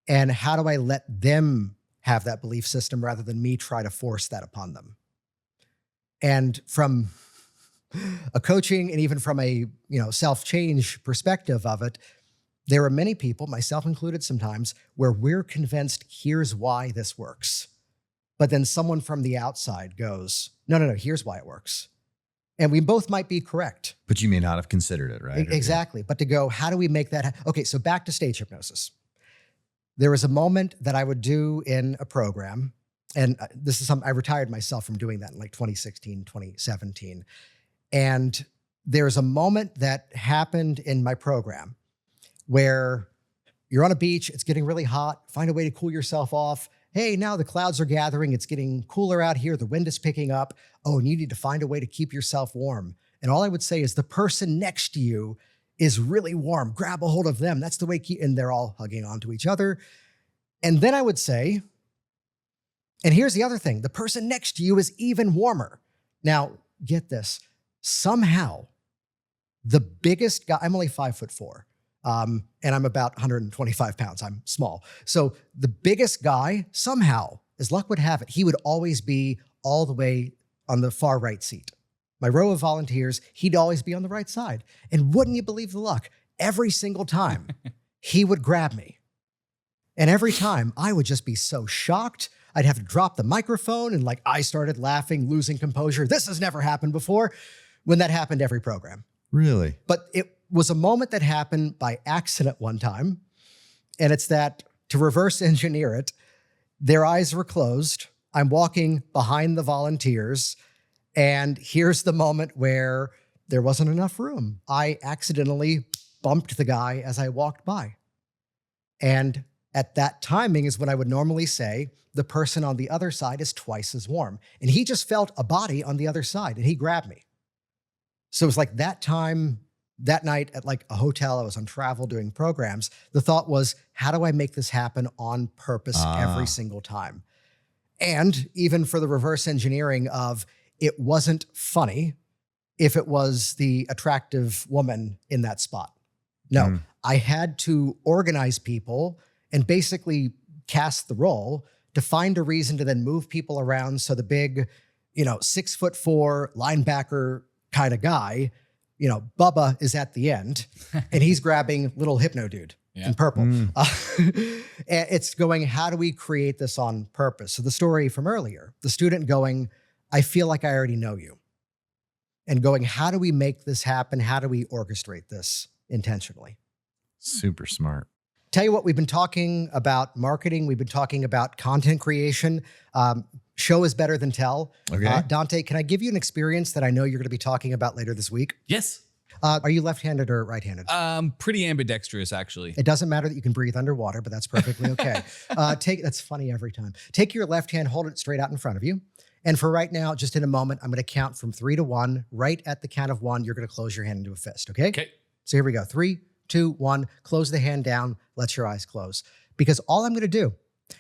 [SPEAKER 1] And how do I let them have that belief system rather than me try to force that upon them? And from a coaching and even from a self-change perspective of it, there are many people, myself included sometimes, where we're convinced here's why this works. But then someone from the outside goes, no, here's why it works. And we both might be correct.
[SPEAKER 3] But you may not have considered it, right?
[SPEAKER 1] Exactly. But to go, how do we make that? Okay, so back to stage hypnosis. There was a moment that I would do in a program, and this is something I retired myself from doing that in like 2016, 2017. And there's a moment that happened in my program where you're on a beach, it's getting really hot, find a way to cool yourself off. Hey, now the clouds are gathering, it's getting cooler out here, the wind is picking up. Oh, and you need to find a way to keep yourself warm. And all I would say is the person next to you is really warm. Grab a hold of them. That's the way, and they're all hugging onto each other. And then I would say, and here's the other thing, the person next to you is even warmer. Now, get this, somehow the biggest guy, I'm only 5'4", and I'm about 125 pounds. I'm small. So the biggest guy, somehow, as luck would have it, he would always be all the way on the far right seat. My row of volunteers, he'd always be on the right side. And wouldn't you believe the luck? Every single time, he would grab me. And every time, I would just be so shocked. I'd have to drop the microphone, and like I started laughing, losing composure. This has never happened before. When that happened every program.
[SPEAKER 3] Really?
[SPEAKER 1] But it was a moment that happened by accident one time. And it's that, to reverse engineer it, their eyes were closed. I'm walking behind the volunteers. And here's the moment where there wasn't enough room. I accidentally bumped the guy as I walked by. And at that timing is when I would normally say, the person on the other side is twice as warm. And he just felt a body on the other side and he grabbed me. So it was like that time, that night at like a hotel, I was on travel doing programs. The thought was, how do I make this happen on purpose every single time? And even for the reverse engineering of, it wasn't funny if it was the attractive woman in that spot. No, I had to organize people and basically cast the role to find a reason to then move people around. So the big, 6'4" linebacker kind of guy, Bubba is at the end and he's grabbing little hypno dude in purple. It's going, how do we create this on purpose? So the story from earlier, the student going, I feel like I already know you. And going, how do we make this happen? How do we orchestrate this intentionally?
[SPEAKER 3] Super smart.
[SPEAKER 1] Tell you what, we've been talking about marketing. We've been talking about content creation. Show is better than tell.
[SPEAKER 3] Okay.
[SPEAKER 1] Dante, can I give you an experience that I know you're going to be talking about later this week?
[SPEAKER 2] Yes.
[SPEAKER 1] Are you left-handed or right-handed?
[SPEAKER 2] Pretty ambidextrous, actually.
[SPEAKER 1] It doesn't matter that you can breathe underwater, but that's perfectly okay. That's funny every time. Take your left hand, hold it straight out in front of you. And for right now, just in a moment, I'm going to count from 3 to 1. Right at the count of 1, you're going to close your hand into a fist, okay?
[SPEAKER 2] Okay.
[SPEAKER 1] So here we go. 3, 2, 1. Close the hand down. Let your eyes close. Because all I'm going to do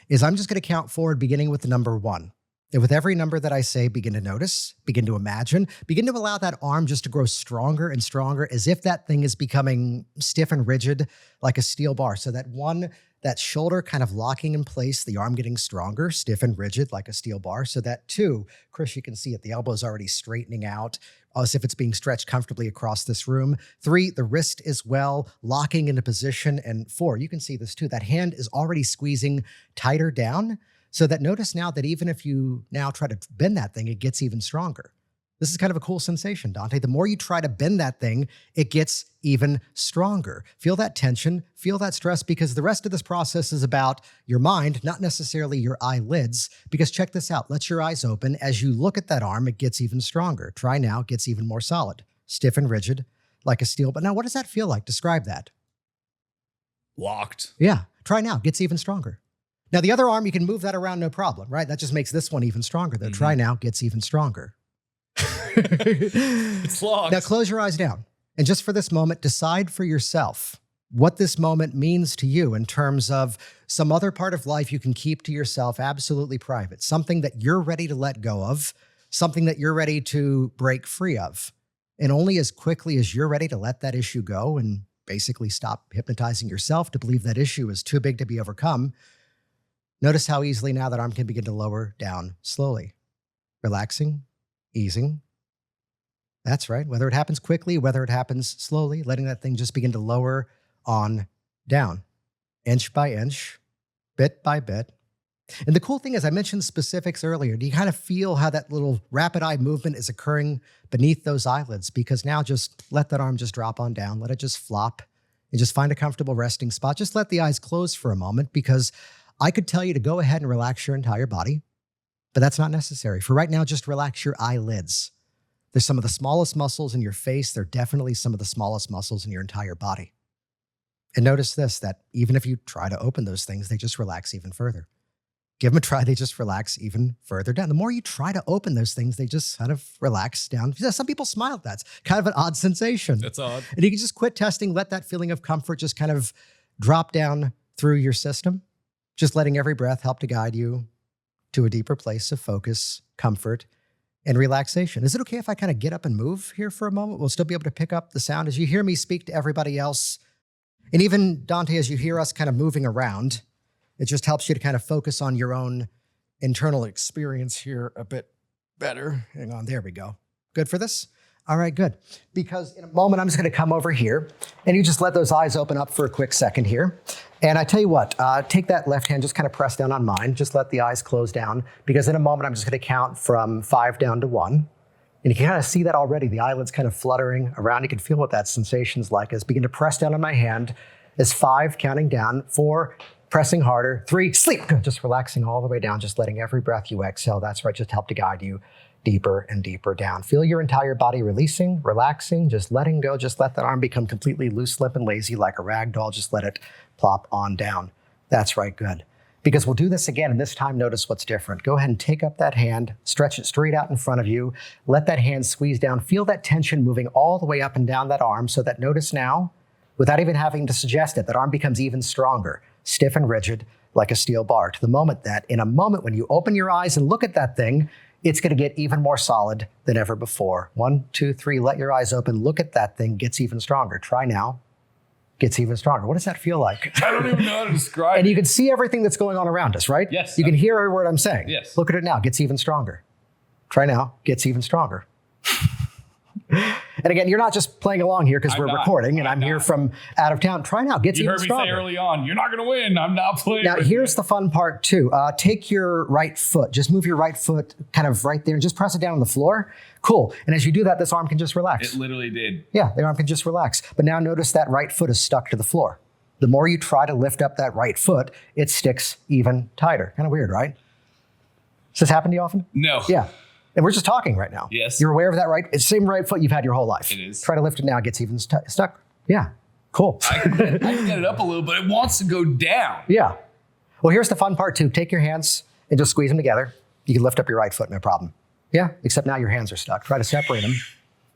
[SPEAKER 1] is I'm just going to count forward, beginning with the number 1. And with every number that I say, begin to notice, begin to imagine, begin to allow that arm just to grow stronger and stronger, as if that thing is becoming stiff and rigid like a steel bar. So that shoulder kind of locking in place, the arm getting stronger, stiff and rigid like a steel bar. So that 2, Chris, you can see it, the elbow is already straightening out as if it's being stretched comfortably across this room. 3, the wrist is well locking into position. And 4, you can see this too, that hand is already squeezing tighter down. So that notice now that even if you now try to bend that thing, it gets even stronger. This is kind of a cool sensation, Dante. The more you try to bend that thing, it gets even stronger. Feel that tension, feel that stress, because the rest of this process is about your mind, not necessarily your eyelids. Because check this out, let your eyes open. As you look at that arm, it gets even stronger. Try now, it gets even more solid, stiff and rigid, like a steel. But now what does that feel like? Describe that.
[SPEAKER 2] Locked.
[SPEAKER 1] Yeah, try now, it gets even stronger. Now, the other arm, you can move that around, no problem, right? That just makes this one even stronger, though. Try now, gets even stronger.
[SPEAKER 2] It's locked.
[SPEAKER 1] Now, close your eyes down. And just for this moment, decide for yourself what this moment means to you in terms of some other part of life you can keep to yourself, absolutely private, something that you're ready to let go of, something that you're ready to break free of. And only as quickly as you're ready to let that issue go and basically stop hypnotizing yourself to believe that issue is too big to be overcome, notice how easily now that arm can begin to lower down slowly, relaxing, easing. That's right. Whether it happens quickly, whether it happens slowly, letting that thing just begin to lower on down, inch by inch, bit by bit. And the cool thing is, I mentioned specifics earlier. Do you kind of feel how that little rapid eye movement is occurring beneath those eyelids? Because now just let that arm just drop on down. Let it just flop and just find a comfortable resting spot. Just let the eyes close for a moment, because I could tell you to go ahead and relax your entire body, but that's not necessary. For right now, just relax your eyelids. They're some of the smallest muscles in your face. They're definitely some of the smallest muscles in your entire body. And notice this, that even if you try to open those things, they just relax even further. Give them a try, they just relax even further down. The more you try to open those things, they just kind of relax down. Some people smile at that. It's kind of an odd sensation.
[SPEAKER 2] That's odd.
[SPEAKER 1] And you can just quit testing, let that feeling of comfort just kind of drop down through your system, just letting every breath help to guide you to a deeper place of focus, comfort, and relaxation. Is it okay if I kind of get up and move here for a moment? We'll still be able to pick up the sound as you hear me speak to everybody else. And even, Dante, as you hear us kind of moving around, it just helps you to kind of focus on your own internal experience here a bit better. Hang on, there we go. Good for this? All right, good. Because in a moment, I'm just going to come over here, and you just let those eyes open up for a quick second here. And I tell you what, take that left hand, just kind of press down on mine. Just let the eyes close down, because in a moment, I'm just going to count from 5 down to 1. And you can kind of see that already, the eyelids kind of fluttering around. You can feel what that sensation's like as I begin to press down on my hand. As 5, counting down, 4, pressing harder, 3, sleep. Good. Just relaxing all the way down, just letting every breath you exhale. That's right, just help to guide you deeper and deeper down. Feel your entire body releasing, relaxing, just letting go. Just let that arm become completely loose, limp, and lazy like a rag doll. Just let it plop on down. That's right, good. Because we'll do this again, and this time notice what's different. Go ahead and take up that hand, stretch it straight out in front of you. Let that hand squeeze down. Feel that tension moving all the way up and down that arm, so that notice now, without even having to suggest it, that arm becomes even stronger, stiff and rigid like a steel bar, to the moment that in a moment when you open your eyes and look at that thing, it's going to get even more solid than ever before. 1, 2, 3, let your eyes open, look at that thing, gets even stronger. Try now, gets even stronger. What does that feel like?
[SPEAKER 2] I don't even know how to describe it.
[SPEAKER 1] And you can see everything that's going on around us, right?
[SPEAKER 2] Yes.
[SPEAKER 1] You can hear every word I'm saying.
[SPEAKER 2] Yes.
[SPEAKER 1] Look at it now, gets even stronger. Try now, gets even stronger. And again, you're not just playing along here because we're recording, and I'm here from out of town. Try now, gets even stronger.
[SPEAKER 2] You heard me say early on, you're not going to win. I'm not playing.
[SPEAKER 1] Now, here's the fun part too. Take your right foot, just move your right foot kind of right there and just press it down on the floor. Cool. And as you do that, this arm can just relax.
[SPEAKER 2] It literally did.
[SPEAKER 1] Yeah, the arm can just relax. But now notice that right foot is stuck to the floor. The more you try to lift up that right foot, it sticks even tighter. Kind of weird, right? Does this happen to you often?
[SPEAKER 2] No.
[SPEAKER 1] Yeah. And we're just talking right now.
[SPEAKER 2] Yes.
[SPEAKER 1] You're aware of that, right? It's the same right foot you've had your whole life.
[SPEAKER 2] It is.
[SPEAKER 1] Try to lift it now, it gets even stuck. Yeah. Cool.
[SPEAKER 2] I can get it up a little, but it wants to go down.
[SPEAKER 1] Yeah. Well, here's the fun part too. Take your hands and just squeeze them together. You can lift up your right foot, no problem. Yeah, except now your hands are stuck. Try to separate them.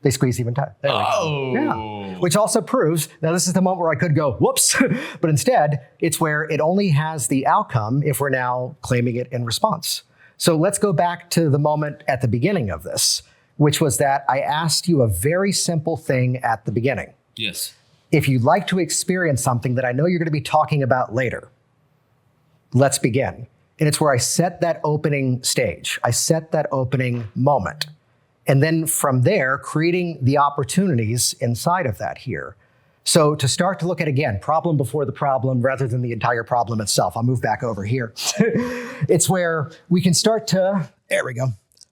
[SPEAKER 1] They squeeze even tighter. There we go. Yeah. Which also proves, now this is the moment where I could go, whoops, but instead it's where it only has the outcome if we're now claiming it in response. So let's go back to the moment at the beginning of this, which was that I asked you a very simple thing at the beginning.
[SPEAKER 2] Yes.
[SPEAKER 1] If you'd like to experience something that I know you're going to be talking about later, let's begin. And it's where I set that opening stage. I set that opening moment. And then from there, creating the opportunities inside of that here. So to start to look at, again, problem before the problem rather than the entire problem itself. I'll move back over here. It's where we can start to, there we go,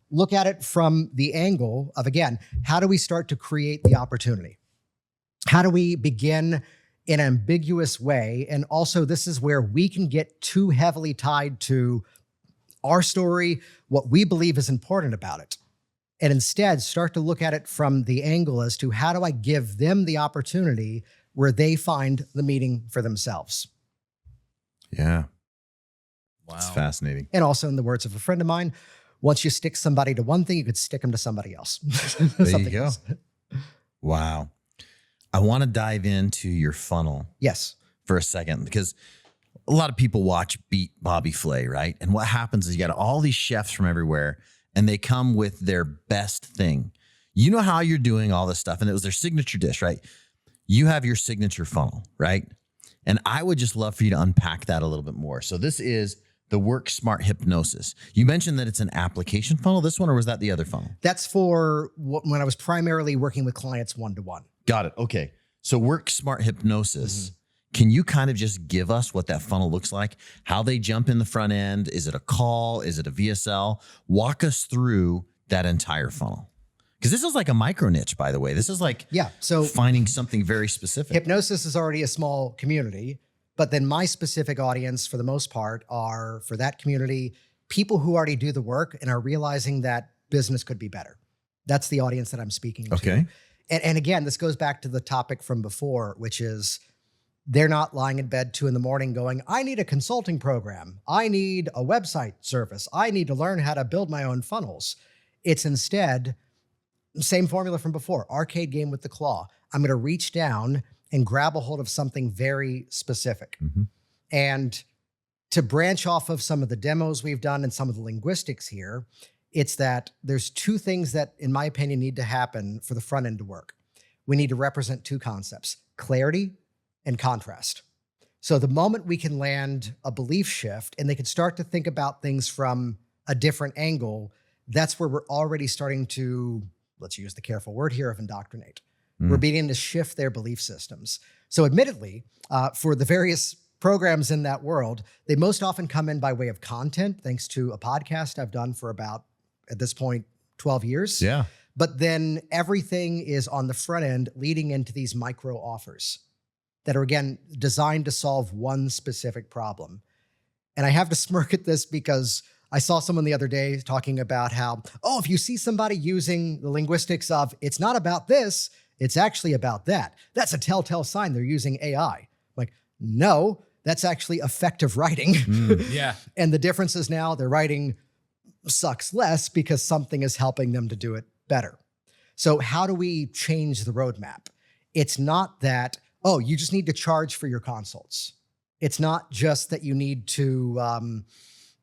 [SPEAKER 1] look at it from the angle of, again, how do we start to create the opportunity? How do we begin in an ambiguous way? And also, this is where we can get too heavily tied to our story, what we believe is important about it. And instead start to look at it from the angle as to how do I give them the opportunity where they find the meaning for themselves.
[SPEAKER 3] Yeah.
[SPEAKER 2] Wow.
[SPEAKER 3] It's fascinating.
[SPEAKER 1] And also, in the words of a friend of mine, once you stick somebody to one thing, you could stick them to somebody else.
[SPEAKER 3] There you go. Wow. I want to dive into your funnel
[SPEAKER 1] Yes.
[SPEAKER 3] for a second, because a lot of people watch Beat Bobby Flay, right? And what happens is you got all these chefs from everywhere and they come with their best thing. You know how you're doing all this stuff, and it was their signature dish, right? You have your signature funnel, right? And I would just love for you to unpack that a little bit more. So this is the Work Smart Hypnosis. You mentioned that it's an application funnel, this one, or was that the other funnel?
[SPEAKER 1] That's for when I was primarily working with clients one-to-one.
[SPEAKER 3] Got it. Okay. So Work Smart Hypnosis. Can you kind of just give us what that funnel looks like? How they jump in the front end? Is it a call? Is it a VSL? Walk us through that entire funnel. Because this is like a micro niche, by the way. This is like
[SPEAKER 1] so
[SPEAKER 3] finding something very specific.
[SPEAKER 1] Hypnosis is already a small community, but then my specific audience, for the most part, are, for that community, people who already do the work and are realizing that business could be better. That's the audience that I'm speaking to.
[SPEAKER 3] Okay.
[SPEAKER 1] And again, this goes back to the topic from before, which is they're not lying in bed 2 a.m. going, I need a consulting program. I need a website service. I need to learn how to build my own funnels. It's instead, same formula from before, arcade game with the claw. I'm going to reach down and grab a hold of something very specific. And to branch off of some of the demos we've done and some of the linguistics here, it's that there's 2 things that, in my opinion, need to happen for the front end to work. We need to represent 2 concepts, clarity and contrast. So the moment we can land a belief shift and they can start to think about things from a different angle, that's where we're already starting to, let's use the careful word here, of indoctrinate. We're beginning to shift their belief systems. So admittedly, for the various programs in that world, they most often come in by way of content, thanks to a podcast I've done for about, at this point, 12 years.
[SPEAKER 3] Yeah.
[SPEAKER 1] But then everything is on the front end leading into these micro offers that are, again, designed to solve one specific problem. And I have to smirk at this because I saw someone the other day talking about how, oh, if you see somebody using the linguistics of, it's not about this, it's actually about that, that's a telltale sign they're using AI. Like, no, that's actually effective writing.
[SPEAKER 2] Yeah.
[SPEAKER 1] And the difference is now they're writing sucks less because something is helping them to do it better. So how do we change the roadmap? It's not that, oh, you just need to charge for your consults. It's not just that you need to,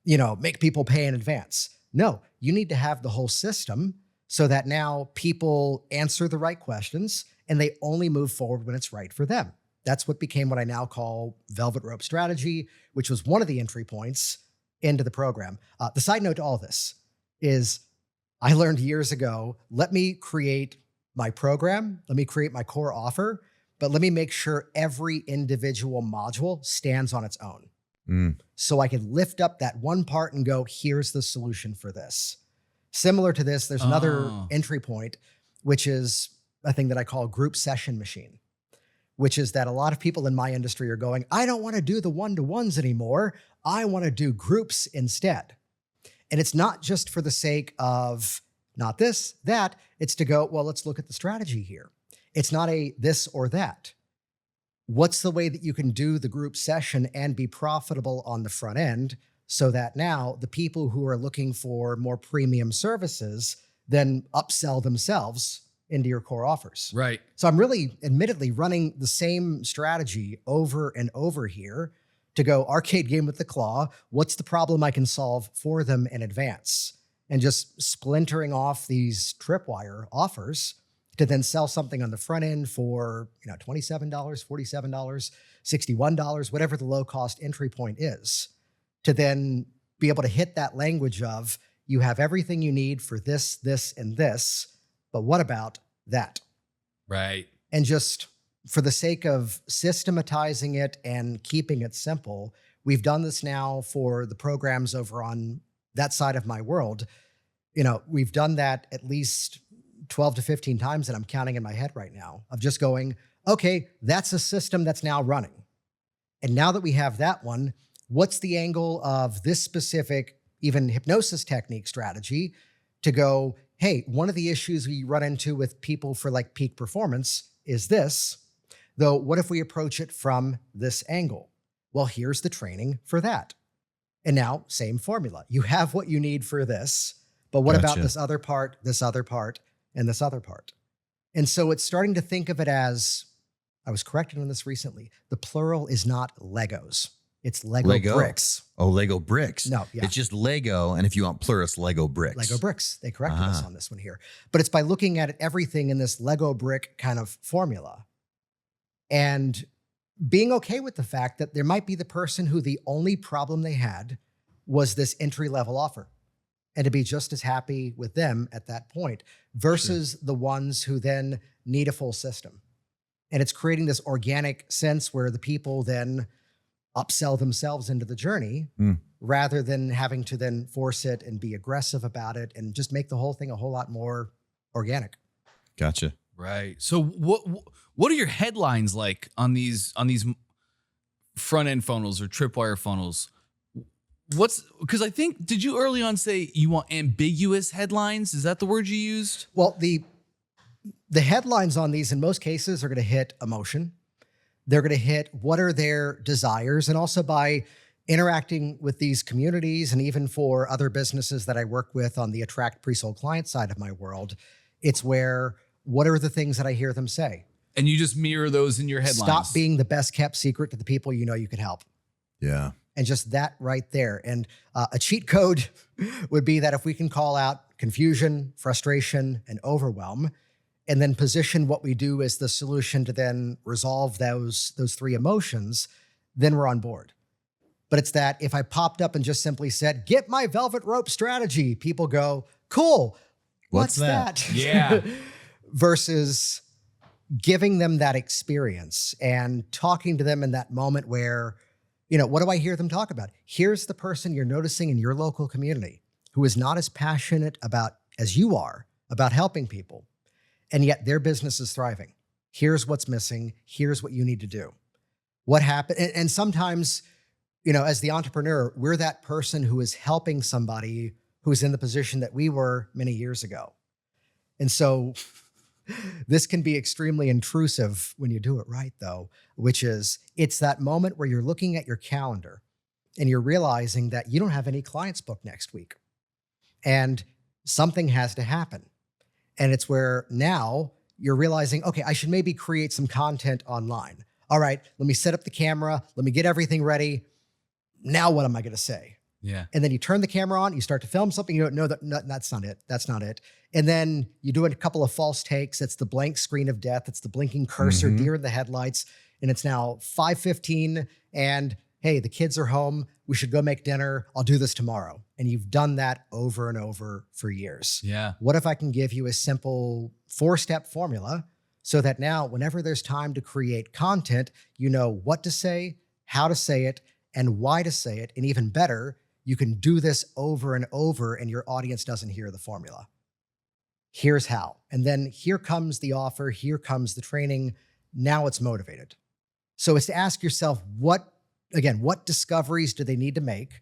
[SPEAKER 1] make people pay in advance. No, you need to have the whole system so that now people answer the right questions and they only move forward when it's right for them. That's what became what I now call velvet rope strategy, which was one of the entry points into the program. The side note to all this is I learned years ago, let me create my program, let me create my core offer, but let me make sure every individual module stands on its own. So I can lift up that one part and go, here's the solution for this. Similar to this, there's another entry point, which is a thing that I call group session machine, which is that a lot of people in my industry are going, I don't want to do the one-to-ones anymore. I want to do groups instead. And it's not just for the sake of not this, that. It's to go, well, let's look at the strategy here. It's not a this or that. What's the way that you can do the group session and be profitable on the front end so that now the people who are looking for more premium services then upsell themselves into your core offers?
[SPEAKER 2] Right.
[SPEAKER 1] So I'm really, admittedly, running the same strategy over and over here to go arcade game with the claw. What's the problem I can solve for them in advance? And just splintering off these tripwire offers to then sell something on the front end for $27, $47, $61, whatever the low cost entry point is, to then be able to hit that language of, you have everything you need for this, this, and this, but what about that?
[SPEAKER 2] Right.
[SPEAKER 1] And just for the sake of systematizing it and keeping it simple, we've done this now for the programs over on that side of my world. We've done that at least 12 to 15 times that I'm counting in my head right now, of just going, okay, that's a system that's now running. And now that we have that one, what's the angle of this specific, even hypnosis technique strategy to go, hey, one of the issues we run into with people for like peak performance is this, though what if we approach it from this angle? Well, here's the training for that. And now, same formula. You have what you need for this, but what about this other part, and this other part? And so it's starting to think of it as I was corrected on this recently. The plural is not Legos. It's Lego bricks.
[SPEAKER 3] Oh, Lego bricks.
[SPEAKER 1] No, yeah.
[SPEAKER 3] It's just Lego. And if you want plural, it's Lego bricks.
[SPEAKER 1] Lego bricks. They corrected us on this one here. But it's by looking at everything in this Lego brick kind of formula and being okay with the fact that there might be the person who the only problem they had was this entry-level offer, and to be just as happy with them at that point versus the ones who then need a full system. And it's creating this organic sense where the people then upsell themselves into the journey rather than having to then force it and be aggressive about it and just make the whole thing a whole lot more organic.
[SPEAKER 3] Gotcha.
[SPEAKER 2] Right. So what are your headlines like on these front end funnels or tripwire funnels? Because I think, did you early on say you want ambiguous headlines? Is that the word you used?
[SPEAKER 1] Well, the headlines on these in most cases are going to hit emotion. They're going to hit what are their desires, and also by interacting with these communities and even for other businesses that I work with on the attract pre-sold client side of my world, it's where what are the things that I hear them say?
[SPEAKER 2] And you just mirror those in your headlines.
[SPEAKER 1] Stop being the best kept secret to the people you know you could help.
[SPEAKER 3] Yeah.
[SPEAKER 1] And just that right there. And a cheat code would be that if we can call out confusion, frustration, and overwhelm, and then position what we do as the solution to then resolve those three emotions, then we're on board. But it's that if I popped up and just simply said, get my velvet rope strategy, people go, cool. What's that?
[SPEAKER 2] Yeah.
[SPEAKER 1] Versus giving them that experience and talking to them in that moment where, what do I hear them talk about? Here's the person you're noticing in your local community who is not as passionate about as you are about helping people, and yet their business is thriving. Here's what's missing. Here's what you need to do. What happened? And sometimes, as the entrepreneur, we're that person who is helping somebody who's in the position that we were many years ago. And so this can be extremely intrusive when you do it right, though, which is it's that moment where you're looking at your calendar and you're realizing that you don't have any clients booked next week and something has to happen. And it's where now you're realizing, okay, I should maybe create some content online. All right, let me set up the camera. Let me get everything ready. Now what am I going to say?
[SPEAKER 2] Yeah.
[SPEAKER 1] And then you turn the camera on, you start to film something. You don't know that's not it. That's not it. And then you do a couple of false takes. It's the blank screen of death. It's the blinking cursor, deer in the headlights. And it's now 5:15 and hey, the kids are home. We should go make dinner. I'll do this tomorrow. And you've done that over and over for years.
[SPEAKER 2] Yeah.
[SPEAKER 1] What if I can give you a simple 4-step formula so that now whenever there's time to create content, you know what to say, how to say it, and why to say it. And even better, you can do this over and over and your audience doesn't hear the formula. Here's how. And then here comes the offer. Here comes the training. Now it's motivated. So it's to ask yourself, what discoveries do they need to make?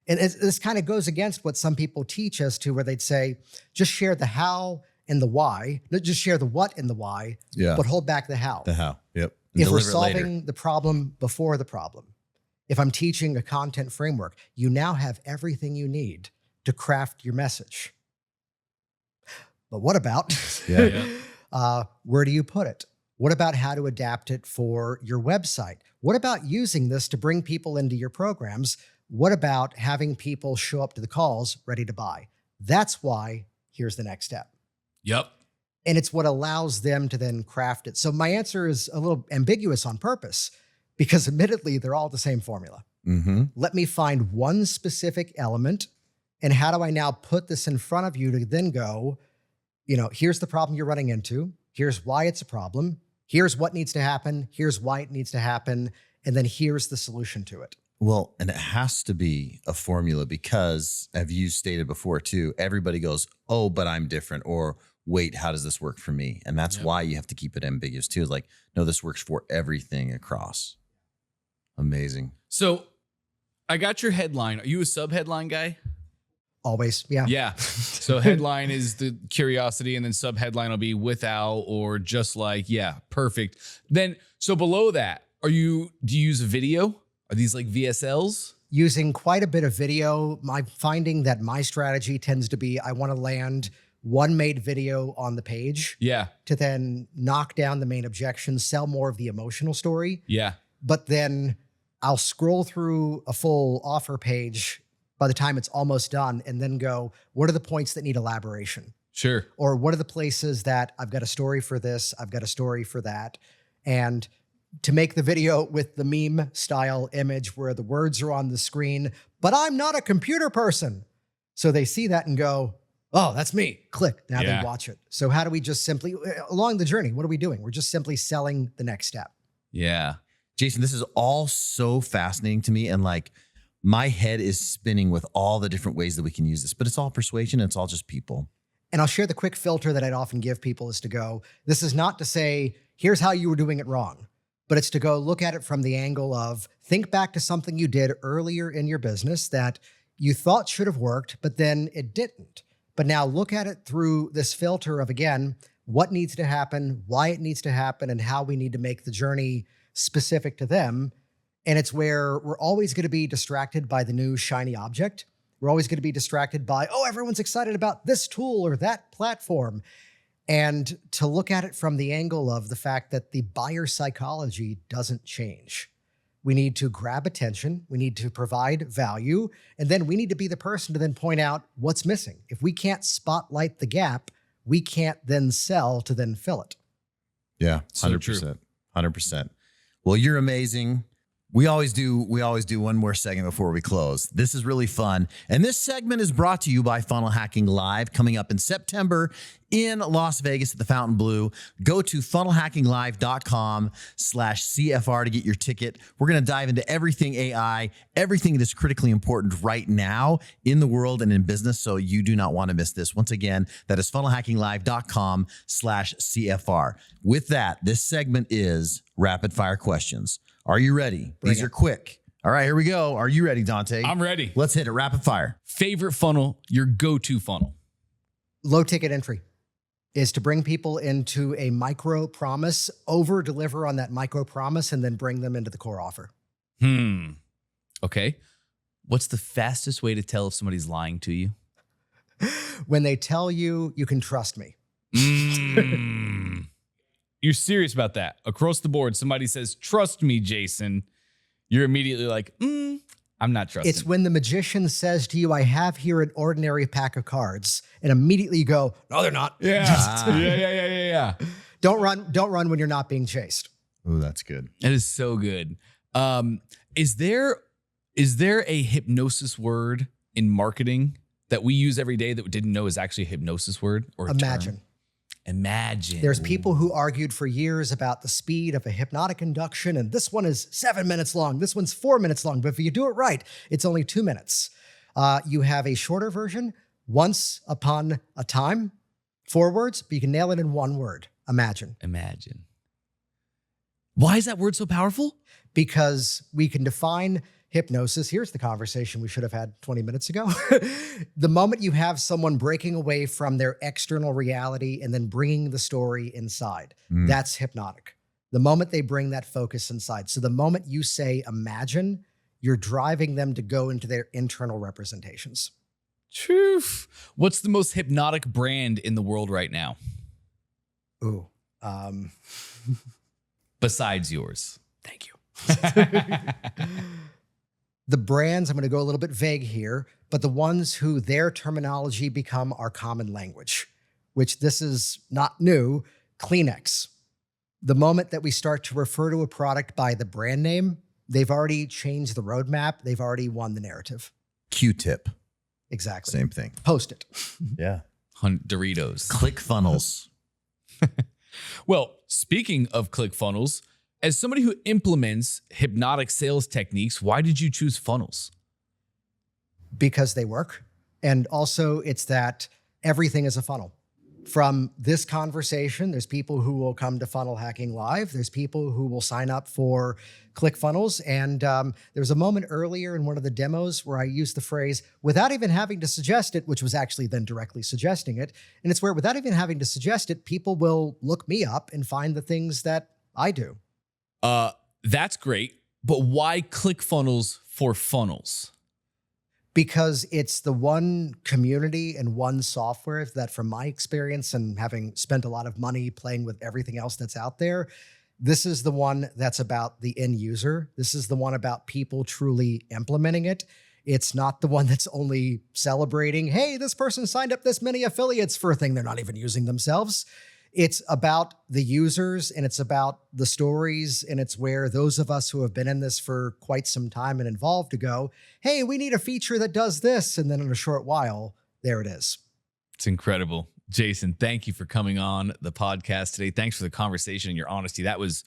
[SPEAKER 1] And this kind of goes against what some people teach us to, where they'd say, just share the how and the why. Not just share the what and the why, but hold back the how.
[SPEAKER 3] The how, yep.
[SPEAKER 1] If we're solving the problem before the problem, if I'm teaching a content framework, you now have everything you need to craft your message. But what about, where do you put it? What about how to adapt it for your website? What about using this to bring people into your programs? What about having people show up to the calls ready to buy? That's why here's the next step.
[SPEAKER 2] Yep.
[SPEAKER 1] And it's what allows them to then craft it. So my answer is a little ambiguous on purpose because admittedly, they're all the same formula. Let me find one specific element. And how do I now put this in front of you to then go, here's the problem you're running into. Here's why it's a problem. Here's what needs to happen. Here's why it needs to happen. And then here's the solution to it.
[SPEAKER 3] Well, and it has to be a formula because, as you stated before too, everybody goes, oh, but I'm different, or wait, how does this work for me? And that's why you have to keep it ambiguous too. It's like, no, this works for everything across. Amazing.
[SPEAKER 2] So I got your headline. Are you a sub-headline guy?
[SPEAKER 1] Always, yeah.
[SPEAKER 2] Yeah. So headline is the curiosity, and then sub-headline will be without or just like, yeah, perfect. Then, so below that, do you use a video? Are these like VSLs?
[SPEAKER 1] Using quite a bit of video. I'm finding that my strategy tends to be, I want to land one made video on the page
[SPEAKER 2] Yeah.
[SPEAKER 1] to then knock down the main objections, sell more of the emotional story.
[SPEAKER 2] Yeah.
[SPEAKER 1] But then I'll scroll through a full offer page by the time it's almost done and then go, what are the points that need elaboration?
[SPEAKER 2] Sure.
[SPEAKER 1] Or what are the places that I've got a story for this, I've got a story for that. And to make the video with the meme style image where the words are on the screen, but I'm not a computer person. So they see that and go, oh, that's me. Click. Now they watch it. So how do we just simply, along the journey, what are we doing? We're just simply selling the next step.
[SPEAKER 2] Yeah.
[SPEAKER 3] Jason, this is all so fascinating to me. And like my head is spinning with all the different ways that we can use this, but it's all persuasion. And it's all just people.
[SPEAKER 1] And I'll share the quick filter that I'd often give people is to go, this is not to say, here's how you were doing it wrong, but it's to go look at it from the angle of think back to something you did earlier in your business that you thought should have worked, but then it didn't. But now look at it through this filter of, again, what needs to happen, why it needs to happen, and how we need to make the journey specific to them. And it's where we're always going to be distracted by the new shiny object. We're always going to be distracted by, oh, everyone's excited about this tool or that platform. And to look at it from the angle of the fact that the buyer psychology doesn't change. We need to grab attention. We need to provide value. And then we need to be the person to then point out what's missing. If we can't spotlight the gap, we can't then sell to then fill it.
[SPEAKER 3] Yeah, 100%. 100%. Well, you're amazing. We always do one more segment before we close. This is really fun. And this segment is brought to you by Funnel Hacking Live, coming up in September in Las Vegas at the Fontainebleau. Go to funnelhackinglive.com/CFR to get your ticket. We're going to dive into everything AI, everything that is critically important right now in the world and in business. So you do not want to miss this. Once again, that is funnelhackinglive.com/CFR. With that, this segment is rapid fire questions. Are you ready? These are quick. All right, here we go. Are you ready, Dante?
[SPEAKER 2] I'm ready.
[SPEAKER 3] Let's hit it. Rapid fire.
[SPEAKER 2] Favorite funnel, your go-to funnel?
[SPEAKER 1] Low ticket entry is to bring people into a micro promise, over deliver on that micro promise, and then bring them into the core offer.
[SPEAKER 2] Okay. What's the fastest way to tell if somebody's lying to you?
[SPEAKER 1] When they tell you, you can trust me.
[SPEAKER 2] You're serious about that. Across the board, somebody says, trust me, Jason. You're immediately like, I'm not trusting.
[SPEAKER 1] It's when the magician says to you, I have here an ordinary pack of cards. And immediately you go, no, they're not.
[SPEAKER 2] Yeah.
[SPEAKER 1] Don't run when you're not being chased.
[SPEAKER 3] Oh, that's good.
[SPEAKER 2] That is so good. Is there a hypnosis word in marketing that we use every day that we didn't know is actually a hypnosis word or a
[SPEAKER 1] Imagine.
[SPEAKER 2] term? Imagine.
[SPEAKER 1] There's people who argued for years about the speed of a hypnotic induction, and this one is 7 minutes long. This one's 4 minutes long, but if you do it right, it's only 2 minutes. You have a shorter version, once upon a time, 4 words, but you can nail it in 1 word. Imagine.
[SPEAKER 2] Imagine. Why is that word so powerful?
[SPEAKER 1] Because we can define hypnosis. Here's the conversation we should have had 20 minutes ago. The moment you have someone breaking away from their external reality and then bringing the story inside, that's hypnotic. The moment they bring that focus inside. So the moment you say imagine, you're driving them to go into their internal representations.
[SPEAKER 2] Truth. What's the most hypnotic brand in the world right now?
[SPEAKER 1] Ooh.
[SPEAKER 2] Besides yours.
[SPEAKER 1] Thank you. The brands, I'm going to go a little bit vague here, but the ones who their terminology become our common language, which this is not new, Kleenex. The moment that we start to refer to a product by the brand name, they've already changed the roadmap. They've already won the narrative.
[SPEAKER 3] Q-tip.
[SPEAKER 1] Exactly.
[SPEAKER 3] Same thing.
[SPEAKER 1] Post-it.
[SPEAKER 3] Yeah.
[SPEAKER 2] Doritos.
[SPEAKER 3] ClickFunnels.
[SPEAKER 2] Well, speaking of ClickFunnels, as somebody who implements hypnotic sales techniques, why did you choose funnels?
[SPEAKER 1] Because they work. And also it's that everything is a funnel. From this conversation, there's people who will come to Funnel Hacking Live. There's people who will sign up for ClickFunnels. And there was a moment earlier in one of the demos where I used the phrase, without even having to suggest it, which was actually then directly suggesting it. And it's where without even having to suggest it, people will look me up and find the things that I do.
[SPEAKER 2] That's great. But why ClickFunnels for funnels?
[SPEAKER 1] Because it's the one community and one software that, from my experience and having spent a lot of money playing with everything else that's out there, this is the one that's about the end user. This is the one about people truly implementing it. It's not the one that's only celebrating, hey, this person signed up this many affiliates for a thing they're not even using themselves. It's about the users, and it's about the stories, and it's where those of us who have been in this for quite some time and involved to go, hey, we need a feature that does this. And then in a short while, there it is.
[SPEAKER 2] It's incredible. Jason, thank you for coming on the podcast today. Thanks for the conversation and your honesty. That was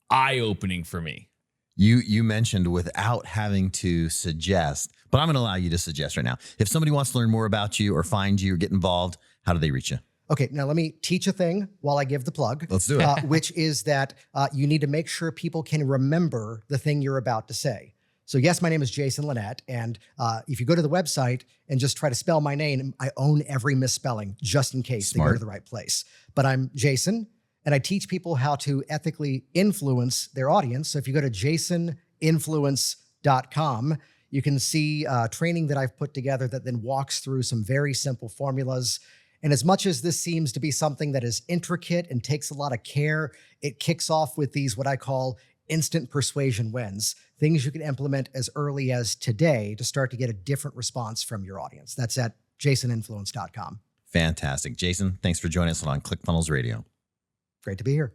[SPEAKER 2] eye-opening for me.
[SPEAKER 3] You mentioned without having to suggest, but I'm going to allow you to suggest right now. If somebody wants to learn more about you or find you or get involved, how do they reach you?
[SPEAKER 1] Okay, now let me teach a thing while I give the plug.
[SPEAKER 3] Let's do it.
[SPEAKER 1] Which is that you need to make sure people can remember the thing you're about to say. So yes, my name is Jason Linett, and if you go to the website and just try to spell my name, I own every misspelling just in case they go to the right place. But I'm Jason, and I teach people how to ethically influence their audience. So if you go to jasoninfluence.com, you can see training that I've put together that then walks through some very simple formulas. And as much as this seems to be something that is intricate and takes a lot of care, it kicks off with these, what I call instant persuasion wins, things you can implement as early as today to start to get a different response from your audience. That's at jasoninfluence.com.
[SPEAKER 3] Fantastic. Jason, thanks for joining us on ClickFunnels Radio.
[SPEAKER 1] Great to be here.